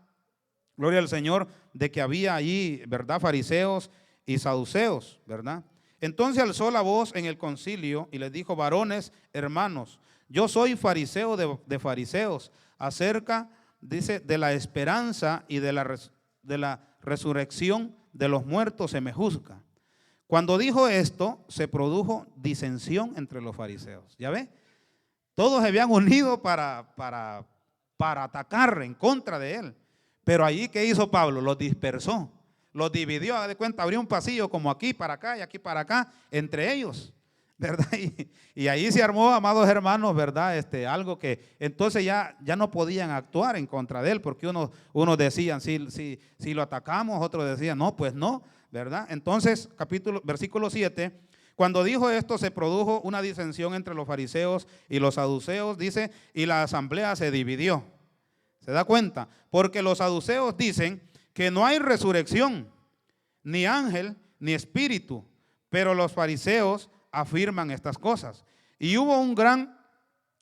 gloria al Señor, de que había allí, ¿verdad?, fariseos y saduceos, ¿verdad? Entonces alzó la voz en el concilio y les dijo: varones, hermanos, yo soy fariseo de fariseos, acerca, dice, de la esperanza y de la resurrección de los muertos se me juzga. Cuando dijo esto, se produjo disensión entre los fariseos. ¿Ya ve? Todos se habían unido para atacar en contra de él. Pero allí, ¿qué hizo Pablo? Los dispersó, los dividió. Haga de cuenta, abrió un pasillo como aquí para acá y aquí para acá, entre ellos, ¿verdad? Y ahí se armó, amados hermanos, ¿verdad? Algo que entonces ya no podían actuar en contra de él, porque unos decían, si lo atacamos, otros decían, no, pues no, ¿verdad? Entonces, versículo 7, cuando dijo esto, se produjo una disensión entre los fariseos y los saduceos, dice, y la asamblea se dividió. ¿Se da cuenta? Porque los saduceos dicen que no hay resurrección, ni ángel, ni espíritu, pero los fariseos afirman estas cosas. Y hubo un gran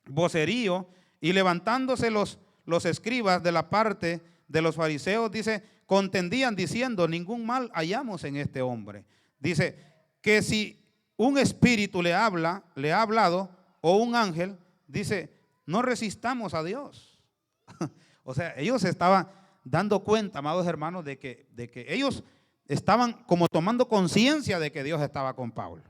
vocerío, y levantándose los escribas de la parte de los fariseos, dice, contendían diciendo: ningún mal hallamos en este hombre. Dice que si un espíritu le ha hablado, o un ángel, dice, no resistamos a Dios. O sea, ellos estaban dando cuenta, amados hermanos, de que ellos estaban como tomando conciencia de que Dios estaba con Pablo,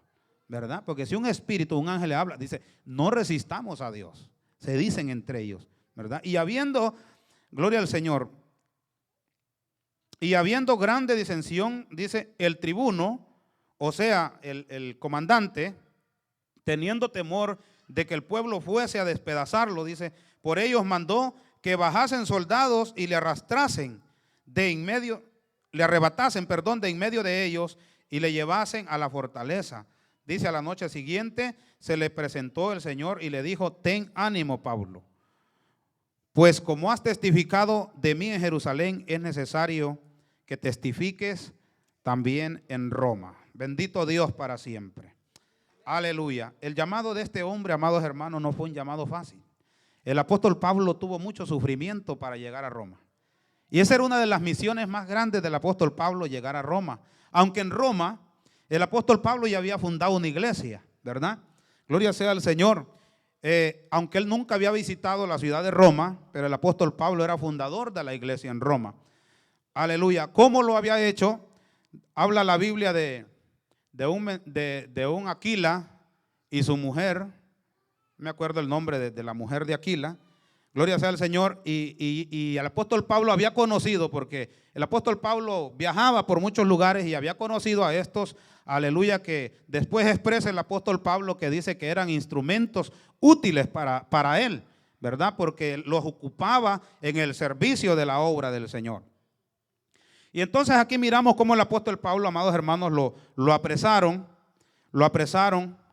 ¿verdad? Porque si un espíritu, un ángel le habla, dice, no resistamos a Dios. Se dicen entre ellos, ¿verdad? Y habiendo, gloria al Señor, y habiendo grande disensión, dice, el tribuno, o sea, el comandante, teniendo temor de que el pueblo fuese a despedazarlo, dice, por ellos mandó que bajasen soldados y le arrastrasen de en medio, le arrebatasen, de en medio de ellos y le llevasen a la fortaleza. Dice, a la noche siguiente se le presentó el Señor y le dijo: ten ánimo, Pablo, pues como has testificado de mí en Jerusalén, es necesario que testifiques también en Roma. Bendito Dios para siempre. Aleluya. El llamado de este hombre, amados hermanos, no fue un llamado fácil. El apóstol Pablo tuvo mucho sufrimiento para llegar a Roma. Y esa era una de las misiones más grandes del apóstol Pablo, llegar a Roma. Aunque en Roma el apóstol Pablo ya había fundado una iglesia, ¿verdad? Gloria sea al Señor. Aunque él nunca había visitado la ciudad de Roma, pero el apóstol Pablo era fundador de la iglesia en Roma. Aleluya. ¿Cómo lo había hecho? Habla la Biblia de un Aquila y su mujer. Me acuerdo el nombre de la mujer de Aquila. Gloria sea al Señor. Y el apóstol Pablo había conocido, porque el apóstol Pablo viajaba por muchos lugares y había conocido a estos, aleluya, que después expresa el apóstol Pablo que dice que eran instrumentos útiles para él, ¿verdad? Porque los ocupaba en el servicio de la obra del Señor. Y entonces aquí miramos cómo el apóstol Pablo, amados hermanos, lo apresaron,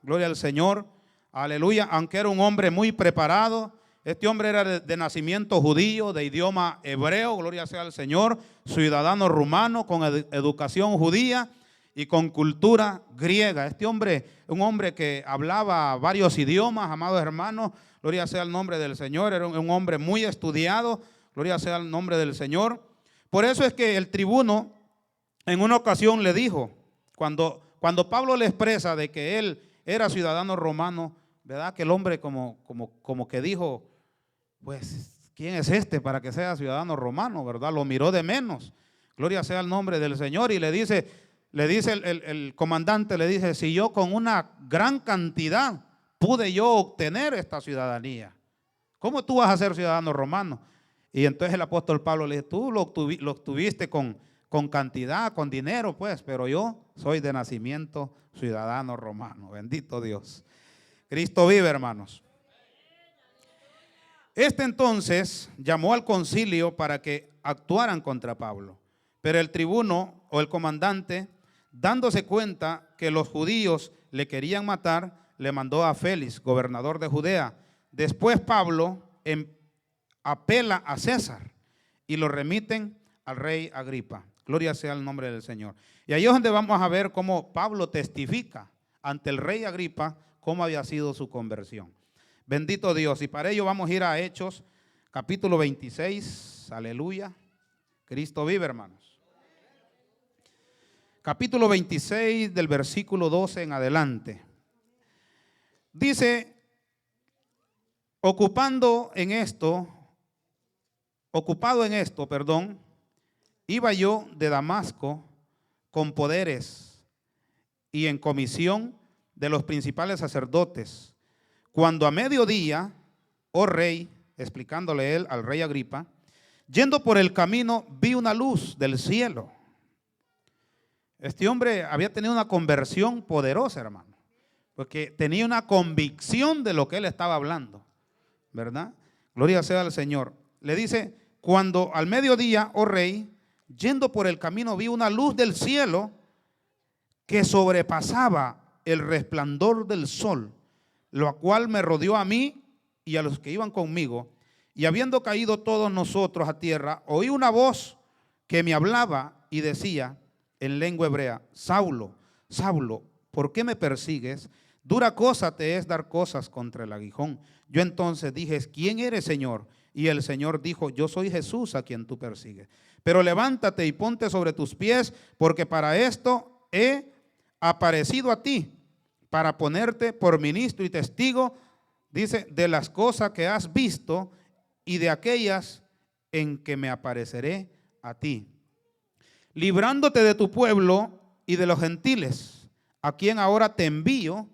gloria al Señor, aleluya, aunque era un hombre muy preparado. Este hombre era de nacimiento judío, de idioma hebreo, gloria sea al Señor, ciudadano rumano, con educación judía y con cultura griega. Este hombre, un hombre que hablaba varios idiomas, amados hermanos, gloria sea el nombre del Señor, era un hombre muy estudiado, gloria sea el nombre del Señor. Por eso es que el tribuno en una ocasión le dijo, cuando Pablo le expresa de que él era ciudadano romano, ¿verdad? Que el hombre como que dijo, pues, ¿quién es este para que sea ciudadano romano, verdad? Lo miró de menos. Gloria sea el nombre del Señor. Y le dice el comandante, le dice, si yo con una gran cantidad pude yo obtener esta ciudadanía, ¿cómo tú vas a ser ciudadano romano? Y entonces el apóstol Pablo le dice, tú lo obtuviste con cantidad, con dinero, pues, pero yo soy de nacimiento ciudadano romano. Bendito Dios. Cristo vive, hermanos. Este entonces llamó al concilio para que actuaran contra Pablo, pero el tribuno o el comandante, dándose cuenta que los judíos le querían matar, le mandó a Félix, gobernador de Judea. Después Pablo apela a César y lo remiten al rey Agripa. Gloria sea el nombre del Señor. Y ahí es donde vamos a ver cómo Pablo testifica ante el rey Agripa cómo había sido su conversión. Bendito Dios. Y para ello vamos a ir a Hechos, capítulo 26. Aleluya. Cristo vive, hermanos. Capítulo 26 del versículo 12 en adelante. Dice, ocupado en esto, iba yo de Damasco con poderes y en comisión de los principales sacerdotes, cuando a mediodía, oh rey, explicándole él al rey Agripa, yendo por el camino vi una luz del cielo. Este hombre había tenido una conversión poderosa, hermano, porque tenía una convicción de lo que él estaba hablando, ¿verdad? Gloria sea al Señor. Le dice, cuando al mediodía, oh rey, yendo por el camino vi una luz del cielo que sobrepasaba el resplandor del sol, lo cual me rodeó a mí y a los que iban conmigo, y habiendo caído todos nosotros a tierra, oí una voz que me hablaba y decía en lengua hebrea, Saulo, Saulo, ¿por qué me persigues? Dura cosa te es dar cosas contra el aguijón. Yo entonces dije, ¿quién eres, Señor? Y el Señor dijo, yo soy Jesús a quien tú persigues. Pero levántate y ponte sobre tus pies, porque para esto he aparecido a ti, para ponerte por ministro y testigo, dice, de las cosas que has visto y de aquellas en que me apareceré a ti, librándote de tu pueblo y de los gentiles, a quien ahora te envío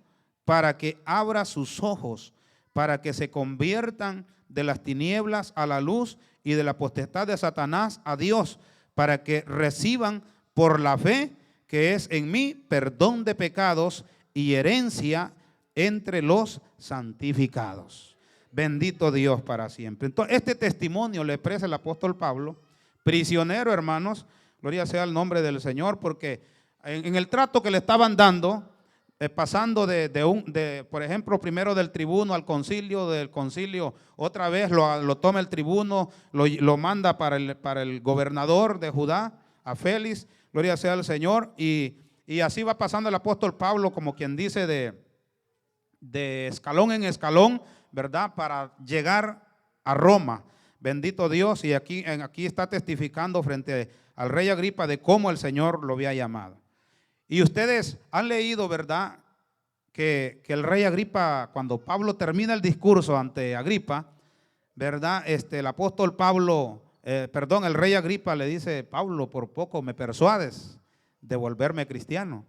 para que abra sus ojos, para que se conviertan de las tinieblas a la luz y de la potestad de Satanás a Dios, para que reciban por la fe que es en mí perdón de pecados y herencia entre los santificados. Bendito Dios para siempre. Entonces, este testimonio le expresa el apóstol Pablo, prisionero, hermanos, gloria sea el nombre del Señor, porque en el trato que le estaban dando, pasando por ejemplo, primero del tribuno al concilio, del concilio otra vez lo toma el tribuno, lo manda para el gobernador de Judá, a Félix, gloria sea el Señor, y así va pasando el apóstol Pablo, como quien dice, de escalón en escalón, ¿verdad? Para llegar a Roma. Bendito Dios. Y aquí está testificando frente al rey Agripa de cómo el Señor lo había llamado. Y ustedes han leído, ¿verdad? Que el rey Agripa, cuando Pablo termina el discurso ante Agripa, ¿verdad? El apóstol Pablo, el rey Agripa le dice, Pablo, por poco me persuades de volverme cristiano.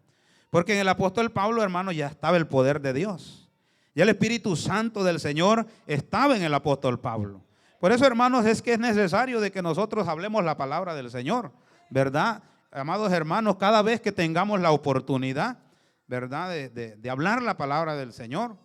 Porque en el apóstol Pablo, hermano, ya estaba el poder de Dios. Ya el Espíritu Santo del Señor estaba en el apóstol Pablo. Por eso, hermanos, es que es necesario de que nosotros hablemos la palabra del Señor, ¿verdad? Amados hermanos, cada vez que tengamos la oportunidad, ¿verdad? De hablar la palabra del Señor.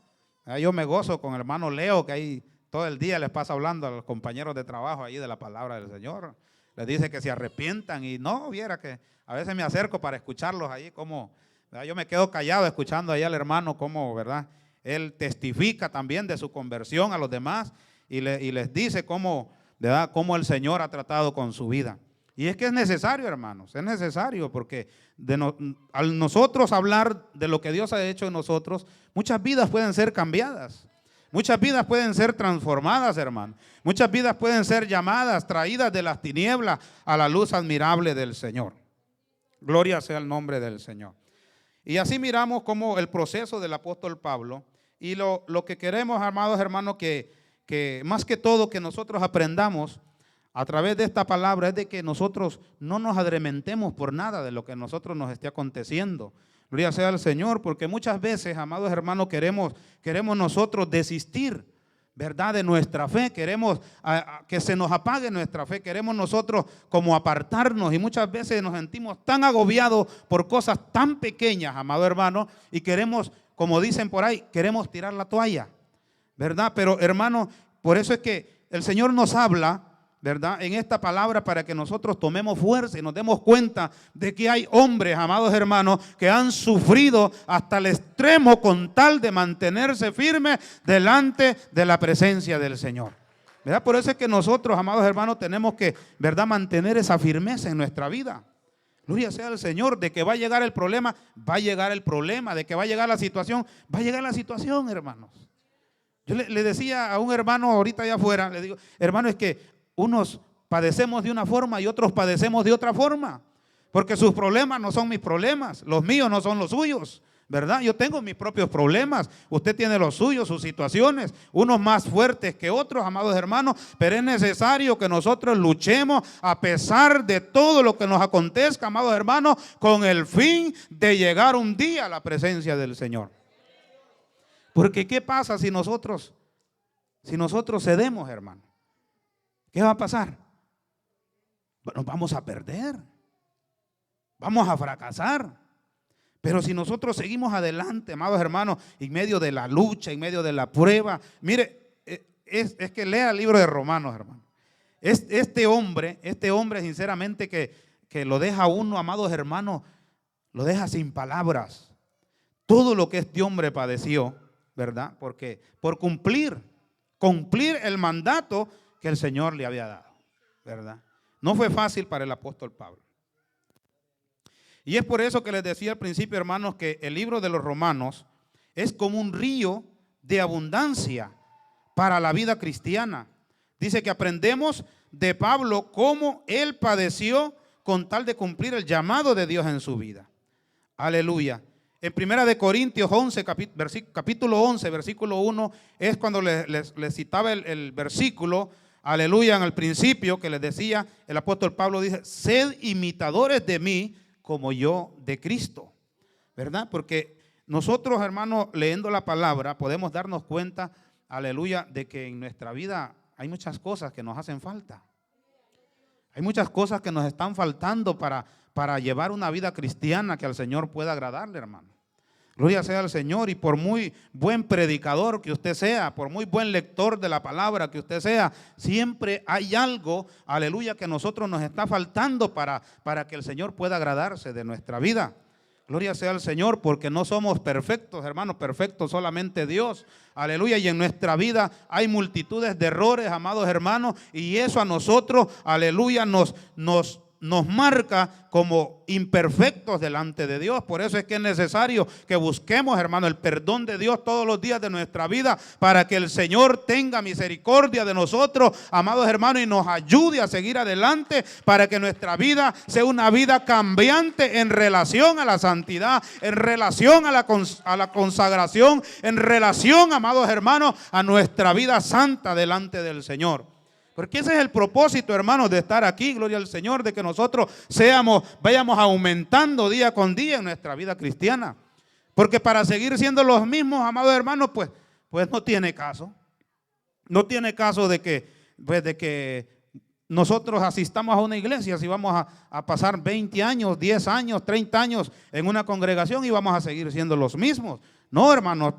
Yo me gozo con el hermano Leo, que ahí todo el día les pasa hablando a los compañeros de trabajo ahí de la palabra del Señor. Les dice que se arrepientan y no, viera que a veces me acerco para escucharlos ahí como, ¿verdad? Yo me quedo callado escuchando ahí al hermano como, ¿verdad? Él testifica también de su conversión a los demás y les dice cómo, ¿verdad? Cómo el Señor ha tratado con su vida. Y es que es necesario, hermanos, es necesario porque al nosotros hablar de lo que Dios ha hecho en nosotros, muchas vidas pueden ser cambiadas. Muchas vidas pueden ser transformadas, hermano. Muchas vidas pueden ser llamadas, traídas de las tinieblas a la luz admirable del Señor. Gloria sea el nombre del Señor. Y así miramos como el proceso del apóstol Pablo. Y lo que queremos, amados hermanos, que que más que todo que nosotros aprendamos a través de esta palabra es de que nosotros no nos adrementemos por nada de lo que a nosotros nos esté aconteciendo. Gloria sea al Señor, porque muchas veces, amados hermanos, queremos nosotros desistir, ¿verdad?, de nuestra fe. Queremos que se nos apague nuestra fe. Queremos nosotros como apartarnos, y muchas veces nos sentimos tan agobiados por cosas tan pequeñas, amado hermano, y queremos, como dicen por ahí, queremos tirar la toalla, ¿verdad? Pero hermano, por eso es que el Señor nos habla, ¿verdad?, en esta palabra, para que nosotros tomemos fuerza y nos demos cuenta de que hay hombres, amados hermanos, que han sufrido hasta el extremo con tal de mantenerse firmes delante de la presencia del Señor, ¿verdad? Por eso es que nosotros, amados hermanos, tenemos que, ¿verdad?, mantener esa firmeza en nuestra vida. Gloria sea al Señor. De que va a llegar el problema, va a llegar el problema. De que va a llegar la situación, va a llegar la situación, hermanos. Yo le decía a un hermano ahorita allá afuera, le digo, hermano, es que unos padecemos de una forma y otros padecemos de otra forma, porque sus problemas no son mis problemas, los míos no son los suyos, ¿verdad? Yo tengo mis propios problemas, usted tiene los suyos, sus situaciones, unos más fuertes que otros, amados hermanos, pero es necesario que nosotros luchemos a pesar de todo lo que nos acontezca, amados hermanos, con el fin de llegar un día a la presencia del Señor. Porque ¿qué pasa si nosotros cedemos, hermano? ¿Qué va a pasar? Bueno, vamos a perder, vamos a fracasar. Pero si nosotros seguimos adelante, amados hermanos, en medio de la lucha, en medio de la prueba, mire, es que lea el libro de Romanos, hermano. Este hombre sinceramente que lo deja a uno, amados hermanos, lo deja sin palabras. Todo lo que este hombre padeció, ¿verdad? Porque por cumplir el mandato que el Señor le había dado, ¿verdad? No fue fácil para el apóstol Pablo. Y es por eso que les decía al principio, hermanos, que el libro de los Romanos es como un río de abundancia para la vida cristiana. Dice que aprendemos de Pablo cómo él padeció con tal de cumplir el llamado de Dios en su vida. Aleluya. En 1 Corintios 11, capítulo 11, versículo 1, es cuando les citaba el versículo, aleluya, en el principio, que les decía, el apóstol Pablo dice, sed imitadores de mí como yo de Cristo, ¿verdad? Porque nosotros, hermanos, leyendo la palabra, podemos darnos cuenta, aleluya, de que en nuestra vida hay muchas cosas que nos hacen falta. Hay muchas cosas que nos están faltando para llevar una vida cristiana que al Señor pueda agradarle, hermano. Gloria sea al Señor. Y por muy buen predicador que usted sea, por muy buen lector de la palabra que usted sea, siempre hay algo, aleluya, que a nosotros nos está faltando para que el Señor pueda agradarse de nuestra vida. Gloria sea al Señor, porque no somos perfectos, hermanos, perfectos solamente Dios. Aleluya, y en nuestra vida hay multitudes de errores, amados hermanos, y eso a nosotros, aleluya, nos marca como imperfectos delante de Dios. Por eso es que es necesario que busquemos, hermano, el perdón de Dios todos los días de nuestra vida, para que el Señor tenga misericordia de nosotros, amados hermanos, y nos ayude a seguir adelante, para que nuestra vida sea una vida cambiante en relación a la santidad, en relación a la consagración, en relación, amados hermanos, a nuestra vida santa delante del Señor. Porque ese es el propósito, hermanos, de estar aquí, gloria al Señor, de que nosotros vayamos aumentando día con día en nuestra vida cristiana. Porque para seguir siendo los mismos, amados hermanos, pues no tiene caso. No tiene caso de que nosotros asistamos a una iglesia, si vamos a pasar 20 años, 10 años, 30 años en una congregación y vamos a seguir siendo los mismos. No, hermanos,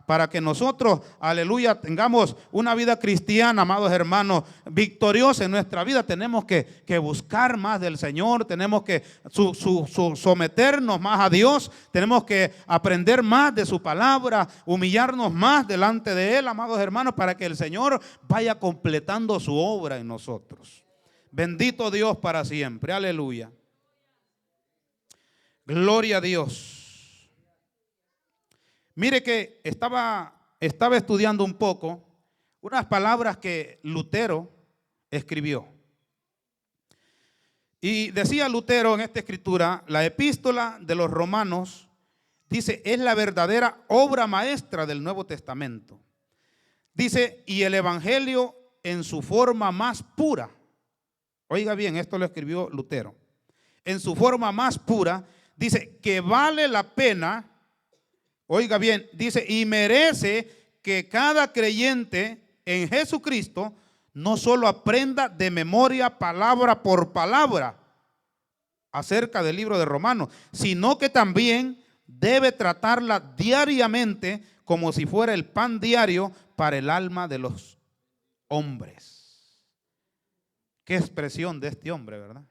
para que nosotros, aleluya, tengamos una vida cristiana, amados hermanos, victoriosa en nuestra vida, tenemos que buscar más del Señor, tenemos que someternos más a Dios, tenemos que aprender más de su palabra, humillarnos más delante de Él, amados hermanos, para que el Señor vaya completando su obra en nosotros. Bendito Dios para siempre, aleluya. Gloria a Dios. Mire que estaba estudiando un poco unas palabras que Lutero escribió. Y decía Lutero en esta escritura, la epístola de los Romanos, dice, es la verdadera obra maestra del Nuevo Testamento. Dice, y el evangelio en su forma más pura. Oiga bien, esto lo escribió Lutero. En su forma más pura, dice que vale la pena, oiga bien, dice, y merece que cada creyente en Jesucristo no solo aprenda de memoria palabra por palabra acerca del libro de Romanos, sino que también debe tratarla diariamente como si fuera el pan diario para el alma de los hombres. Qué expresión de este hombre, ¿verdad?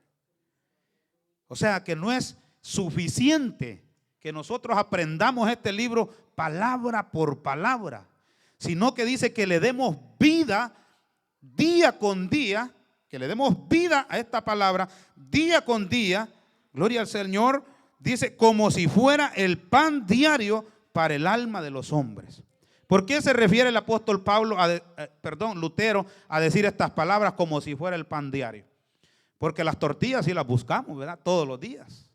O sea que no es suficiente que nosotros aprendamos este libro palabra por palabra, sino que dice que le demos vida día con día, que le demos vida a esta palabra día con día, gloria al Señor, dice como si fuera el pan diario para el alma de los hombres. ¿Por qué se refiere el apóstol Lutero a decir estas palabras como si fuera el pan diario? Porque las tortillas sí las buscamos, ¿verdad? Todos los días.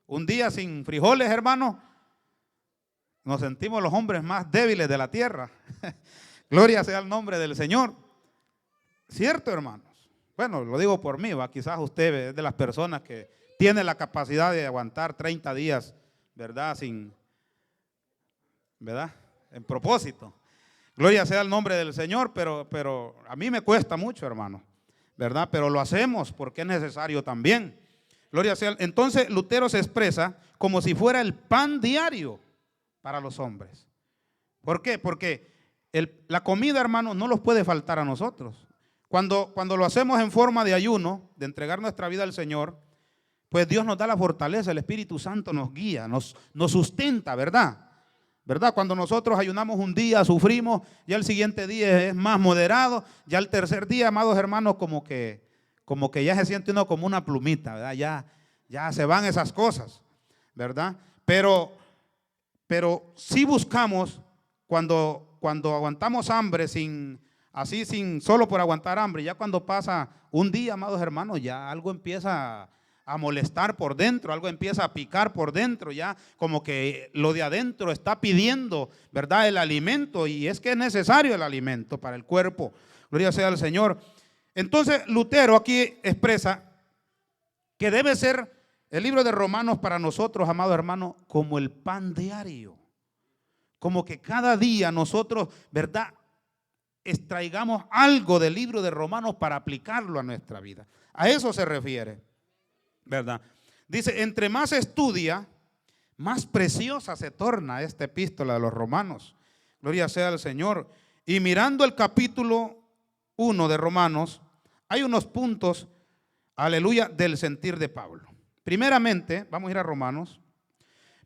Un día sin frijoles, hermano, nos sentimos los hombres más débiles de la tierra. Gloria sea el nombre del Señor. ¿Cierto, hermanos? Bueno, lo digo por mí, ¿va? Quizás usted es de las personas que tiene la capacidad de aguantar 30 días, ¿verdad? ¿Verdad? En propósito. Gloria sea el nombre del Señor, pero a mí me cuesta mucho, hermano, ¿verdad? Pero lo hacemos porque es necesario también. Gloria sea. Entonces Lutero se expresa como si fuera el pan diario para los hombres. ¿Por qué? Porque la comida, hermano, no nos puede faltar a nosotros. Cuando lo hacemos en forma de ayuno, de entregar nuestra vida al Señor, pues Dios nos da la fortaleza, el Espíritu Santo nos guía, nos sustenta, ¿verdad? ¿Verdad? Cuando nosotros ayunamos un día, sufrimos, ya el siguiente día es más moderado, ya el tercer día, amados hermanos, como que ya se siente uno como una plumita, ¿verdad? Ya se van esas cosas, ¿verdad? Pero sí buscamos cuando aguantamos hambre solo por aguantar hambre, ya cuando pasa un día, amados hermanos, ya algo empieza a molestar por dentro, algo empieza a picar por dentro, ya como que lo de adentro está pidiendo, ¿verdad? El alimento, y es que es necesario el alimento para el cuerpo. Gloria sea al Señor. Entonces Lutero aquí expresa que debe ser el libro de Romanos para nosotros, amados hermanos, como el pan diario. Como que cada día nosotros, ¿verdad?, extraigamos algo del libro de Romanos para aplicarlo a nuestra vida. A eso se refiere, ¿verdad? Dice, entre más estudia, más preciosa se torna esta epístola de los Romanos. Gloria sea al Señor. Y mirando el capítulo 1 de Romanos, hay unos puntos, aleluya, del sentir de Pablo. Primeramente, vamos a ir a Romanos.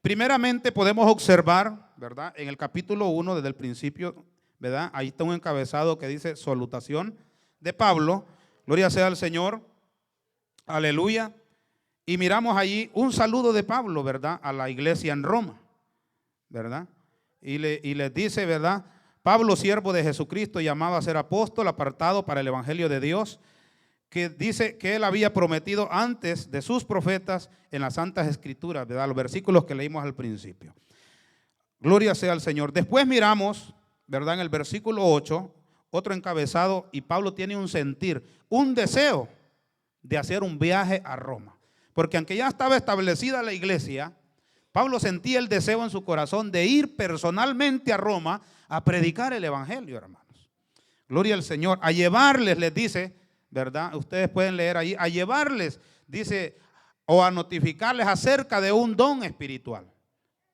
Primeramente podemos observar, ¿verdad? En el capítulo 1, desde el principio, ¿verdad? Ahí está un encabezado que dice salutación de Pablo. Gloria sea al Señor. Aleluya. Y miramos allí un saludo de Pablo, ¿verdad?, a la iglesia en Roma, ¿verdad? Y les dice, ¿verdad? Pablo, siervo de Jesucristo, llamado a ser apóstol, apartado para el evangelio de Dios, que dice que él había prometido antes de sus profetas en las santas escrituras, ¿verdad? Los versículos que leímos al principio. Gloria sea al Señor. Después miramos, ¿verdad?, en el versículo 8, otro encabezado, y Pablo tiene un sentir, un deseo de hacer un viaje a Roma. Porque aunque ya estaba establecida la iglesia, Pablo sentía el deseo en su corazón de ir personalmente a Roma a predicar el evangelio, hermanos. Gloria al Señor. A llevarles, les dice, ¿verdad? Ustedes pueden leer ahí, a llevarles, dice, o a notificarles acerca de un don espiritual,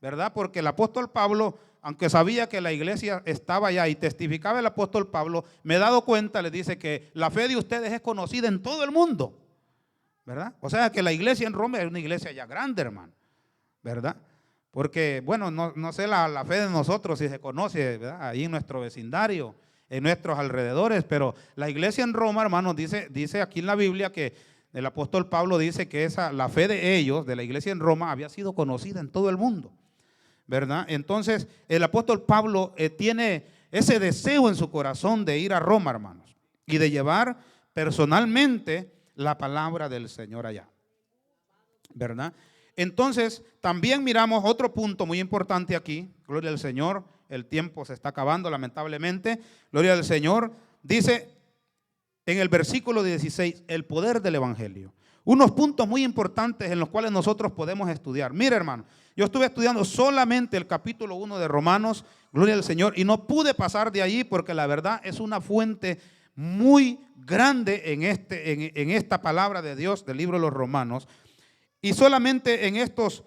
¿verdad? Porque el apóstol Pablo, aunque sabía que la iglesia estaba allá y testificaba el apóstol Pablo, me he dado cuenta, les dice que la fe de ustedes es conocida en todo el mundo, ¿verdad? O sea que la iglesia en Roma es una iglesia ya grande, hermano, ¿verdad? Porque, bueno, no sé la fe de nosotros si se conoce, ¿verdad?, ahí en nuestro vecindario, en nuestros alrededores, pero la iglesia en Roma, hermanos, dice aquí en la Biblia que el apóstol Pablo dice que la fe de ellos, de la iglesia en Roma, había sido conocida en todo el mundo, ¿verdad? Entonces, el apóstol Pablo tiene ese deseo en su corazón de ir a Roma, hermanos, y de llevar personalmente la palabra del Señor allá, ¿verdad? Entonces, también miramos otro punto muy importante aquí, gloria al Señor, el tiempo se está acabando lamentablemente. Gloria al Señor. Dice en el versículo 16, el poder del evangelio. Unos puntos muy importantes en los cuales nosotros podemos estudiar. Mire, hermano, yo estuve estudiando solamente el capítulo 1 de Romanos, gloria al Señor, y no pude pasar de allí porque la verdad es una fuente muy grande en esta palabra de Dios del libro de los Romanos. Y solamente en estos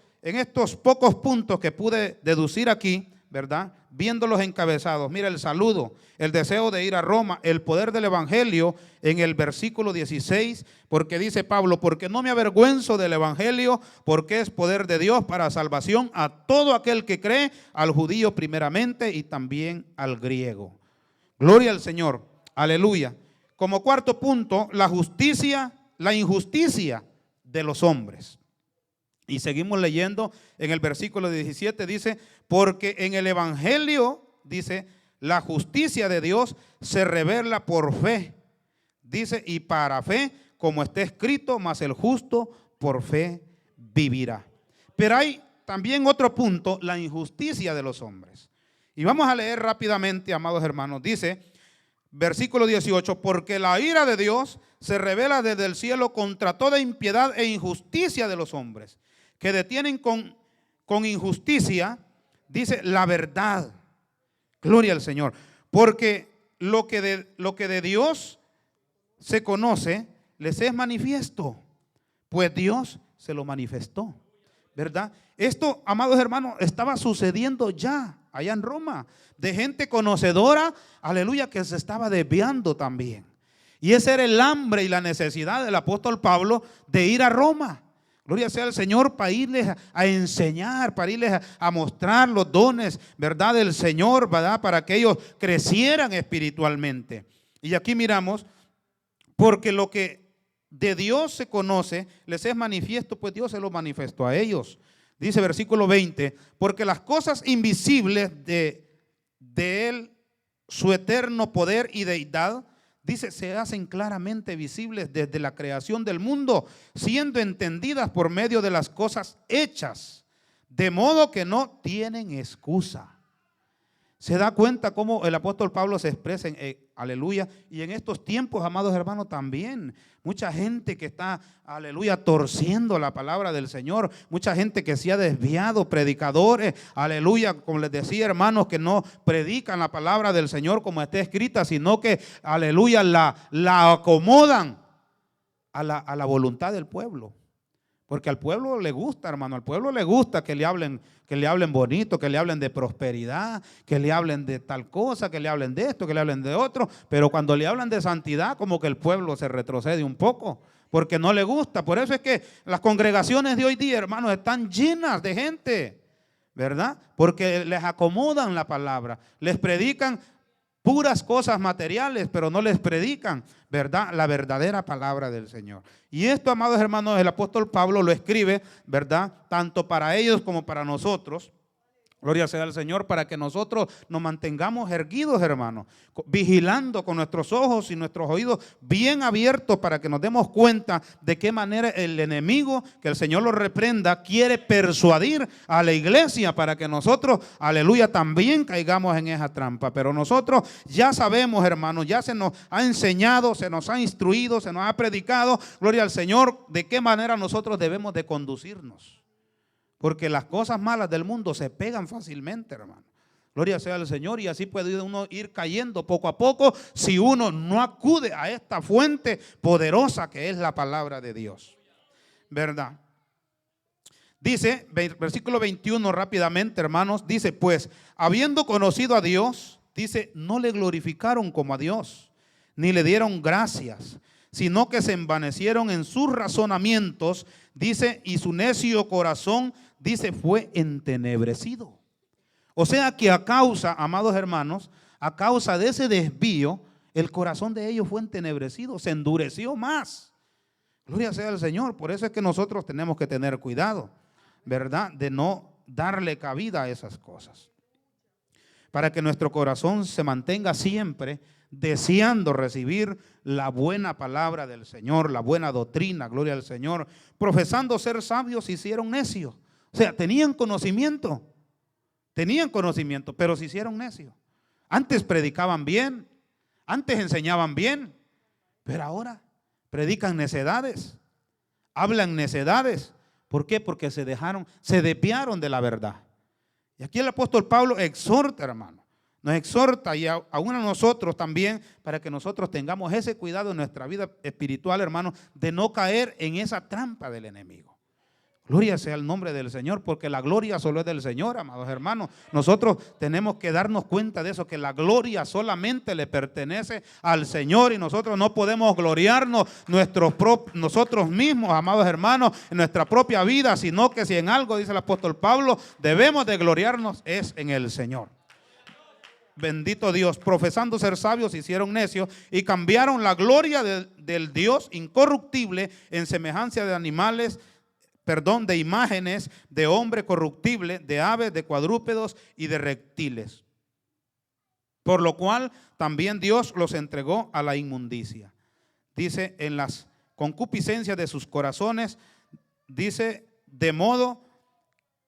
pocos puntos que pude deducir aquí, ¿verdad? Viendo los encabezados, mira el saludo, el deseo de ir a Roma, el poder del evangelio en el versículo 16, porque dice Pablo, porque no me avergüenzo del evangelio, porque es poder de Dios para salvación a todo aquel que cree, al judío primeramente y también al griego. Gloria al Señor, aleluya. Como cuarto punto, la injusticia de los hombres. Y seguimos leyendo en el versículo 17, dice, porque en el evangelio, dice, la justicia de Dios se revela por fe. Dice, y para fe, como está escrito, mas el justo por fe vivirá. Pero hay también otro punto, la injusticia de los hombres. Y vamos a leer rápidamente, amados hermanos. Dice, versículo 18, porque la ira de Dios se revela desde el cielo contra toda impiedad e injusticia de los hombres, que detienen con injusticia, dice, la verdad. Gloria al Señor. Porque lo que de Dios se conoce, les es manifiesto, pues Dios se lo manifestó, ¿verdad? Esto, amados hermanos, estaba sucediendo ya allá en Roma, de gente conocedora, aleluya, que se estaba desviando también. Y ese era el hambre y la necesidad del apóstol Pablo de ir a Roma. Gloria sea al Señor, para irles a enseñar, para irles a mostrar los dones, ¿verdad?, del Señor, ¿verdad?, para que ellos crecieran espiritualmente. Y aquí miramos, porque lo que de Dios se conoce, les es manifiesto, pues Dios se lo manifestó a ellos. Dice versículo 20, porque las cosas invisibles de Él, su eterno poder y deidad, dice, se hacen claramente visibles desde la creación del mundo, siendo entendidas por medio de las cosas hechas, de modo que no tienen excusa. Se da cuenta cómo el apóstol Pablo se expresa en aleluya. Y en estos tiempos, amados hermanos, también mucha gente que está, aleluya, torciendo la palabra del Señor. Mucha gente que se ha desviado, predicadores, aleluya, como les decía, hermanos, que no predican la palabra del Señor como está escrita, sino que, aleluya, la acomodan a la voluntad del pueblo. Porque al pueblo le gusta, hermano, al pueblo le gusta que le hablen bonito, que le hablen de prosperidad, que le hablen de tal cosa, que le hablen de esto, que le hablen de otro. Pero cuando le hablan de santidad, como que el pueblo se retrocede un poco, porque no le gusta. Por eso es que las congregaciones de hoy día, hermanos, están llenas de gente, ¿verdad? Porque les acomodan la palabra, les predican puras cosas materiales, pero no les predican, ¿verdad?, la verdadera palabra del Señor. Y esto, amados hermanos, el apóstol Pablo lo escribe, ¿verdad?, tanto para ellos como para nosotros. Gloria sea al Señor, para que nosotros nos mantengamos erguidos, hermanos, vigilando con nuestros ojos y nuestros oídos bien abiertos, para que nos demos cuenta de qué manera el enemigo, que el Señor lo reprenda, quiere persuadir a la iglesia para que nosotros, aleluya, también caigamos en esa trampa. Pero nosotros ya sabemos, hermanos, ya se nos ha enseñado, se nos ha instruido, se nos ha predicado, gloria al Señor, de qué manera nosotros debemos de conducirnos. Porque las cosas malas del mundo se pegan fácilmente, hermano. Gloria sea al Señor, y así puede uno ir cayendo poco a poco si uno no acude a esta fuente poderosa que es la palabra de Dios. ¿Verdad? Dice, versículo 21 rápidamente, hermanos, dice, pues, habiendo conocido a Dios, dice, no le glorificaron como a Dios, ni le dieron gracias, sino que se envanecieron en sus razonamientos, dice, y su necio corazón, dice, fue entenebrecido. O sea que a causa, amados hermanos, a causa de ese desvío, el corazón de ellos fue entenebrecido, se endureció más. Gloria sea al Señor. Por eso es que nosotros tenemos que tener cuidado, ¿verdad?, de no darle cabida a esas cosas, para que nuestro corazón se mantenga siempre deseando recibir la buena palabra del Señor, la buena doctrina. Gloria al Señor. Profesando ser sabios, se hicieron necios. O sea, tenían conocimiento, tenían conocimiento, pero se hicieron necios. Antes predicaban bien, antes enseñaban bien, pero ahora predican necedades, hablan necedades. ¿Por qué? Porque se desviaron de la verdad. Y aquí el apóstol Pablo exhorta, hermano, nos exhorta y aún a nosotros también, para que nosotros tengamos ese cuidado en nuestra vida espiritual, hermano, de no caer en esa trampa del enemigo. Gloria sea el nombre del Señor, porque la gloria solo es del Señor, amados hermanos. Nosotros tenemos que darnos cuenta de eso, que la gloria solamente le pertenece al Señor y nosotros no podemos gloriarnos nosotros mismos, amados hermanos, en nuestra propia vida, sino que si en algo, dice el apóstol Pablo, debemos de gloriarnos es en el Señor. Bendito Dios, profesando ser sabios, se hicieron necios y cambiaron la gloria del Dios incorruptible en semejanza de animales, de imágenes de hombre corruptible, de aves, de cuadrúpedos y de reptiles. Por lo cual también Dios los entregó a la inmundicia. Dice, en las concupiscencias de sus corazones, dice, de modo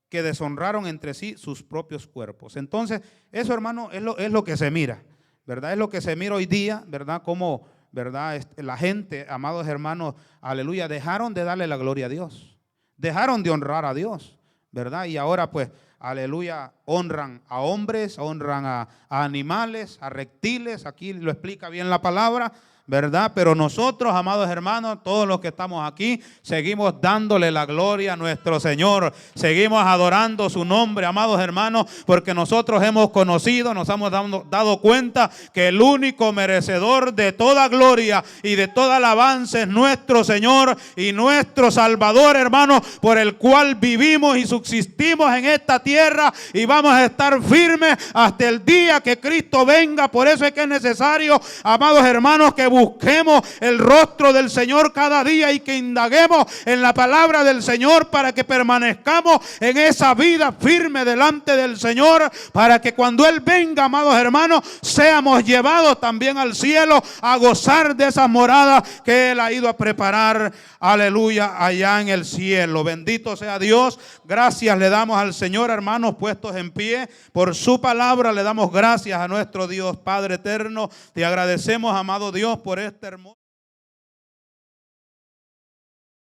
que deshonraron entre sí sus propios cuerpos. Entonces, eso, hermano, es lo que se mira, ¿verdad? Es lo que se mira hoy día, ¿verdad? Como, ¿verdad? La gente, amados hermanos, aleluya, dejaron de darle la gloria a Dios. Dejaron de honrar a Dios, ¿verdad? Y ahora pues, aleluya, honran a hombres, honran a animales, a reptiles. Aquí lo explica bien la palabra, ¿verdad? Pero nosotros, amados hermanos, todos los que estamos aquí, seguimos dándole la gloria a nuestro Señor. Seguimos adorando su nombre, amados hermanos, porque nosotros hemos conocido, nos hemos dado cuenta que el único merecedor de toda gloria y de toda alabanza es nuestro Señor y nuestro Salvador, hermanos, por el cual vivimos y subsistimos en esta tierra y vamos a estar firmes hasta el día que Cristo venga. Por eso es que es necesario, amados hermanos, que busquemos el rostro del Señor cada día y que indaguemos en la palabra del Señor para que permanezcamos en esa vida firme delante del Señor, para que cuando Él venga, amados hermanos, seamos llevados también al cielo a gozar de esas moradas que Él ha ido a preparar, aleluya, allá en el cielo. Bendito sea Dios. Gracias le damos al Señor, hermanos, puestos en pie por su palabra. Le damos gracias a nuestro Dios Padre eterno. Te agradecemos, amado Dios, por este hermoso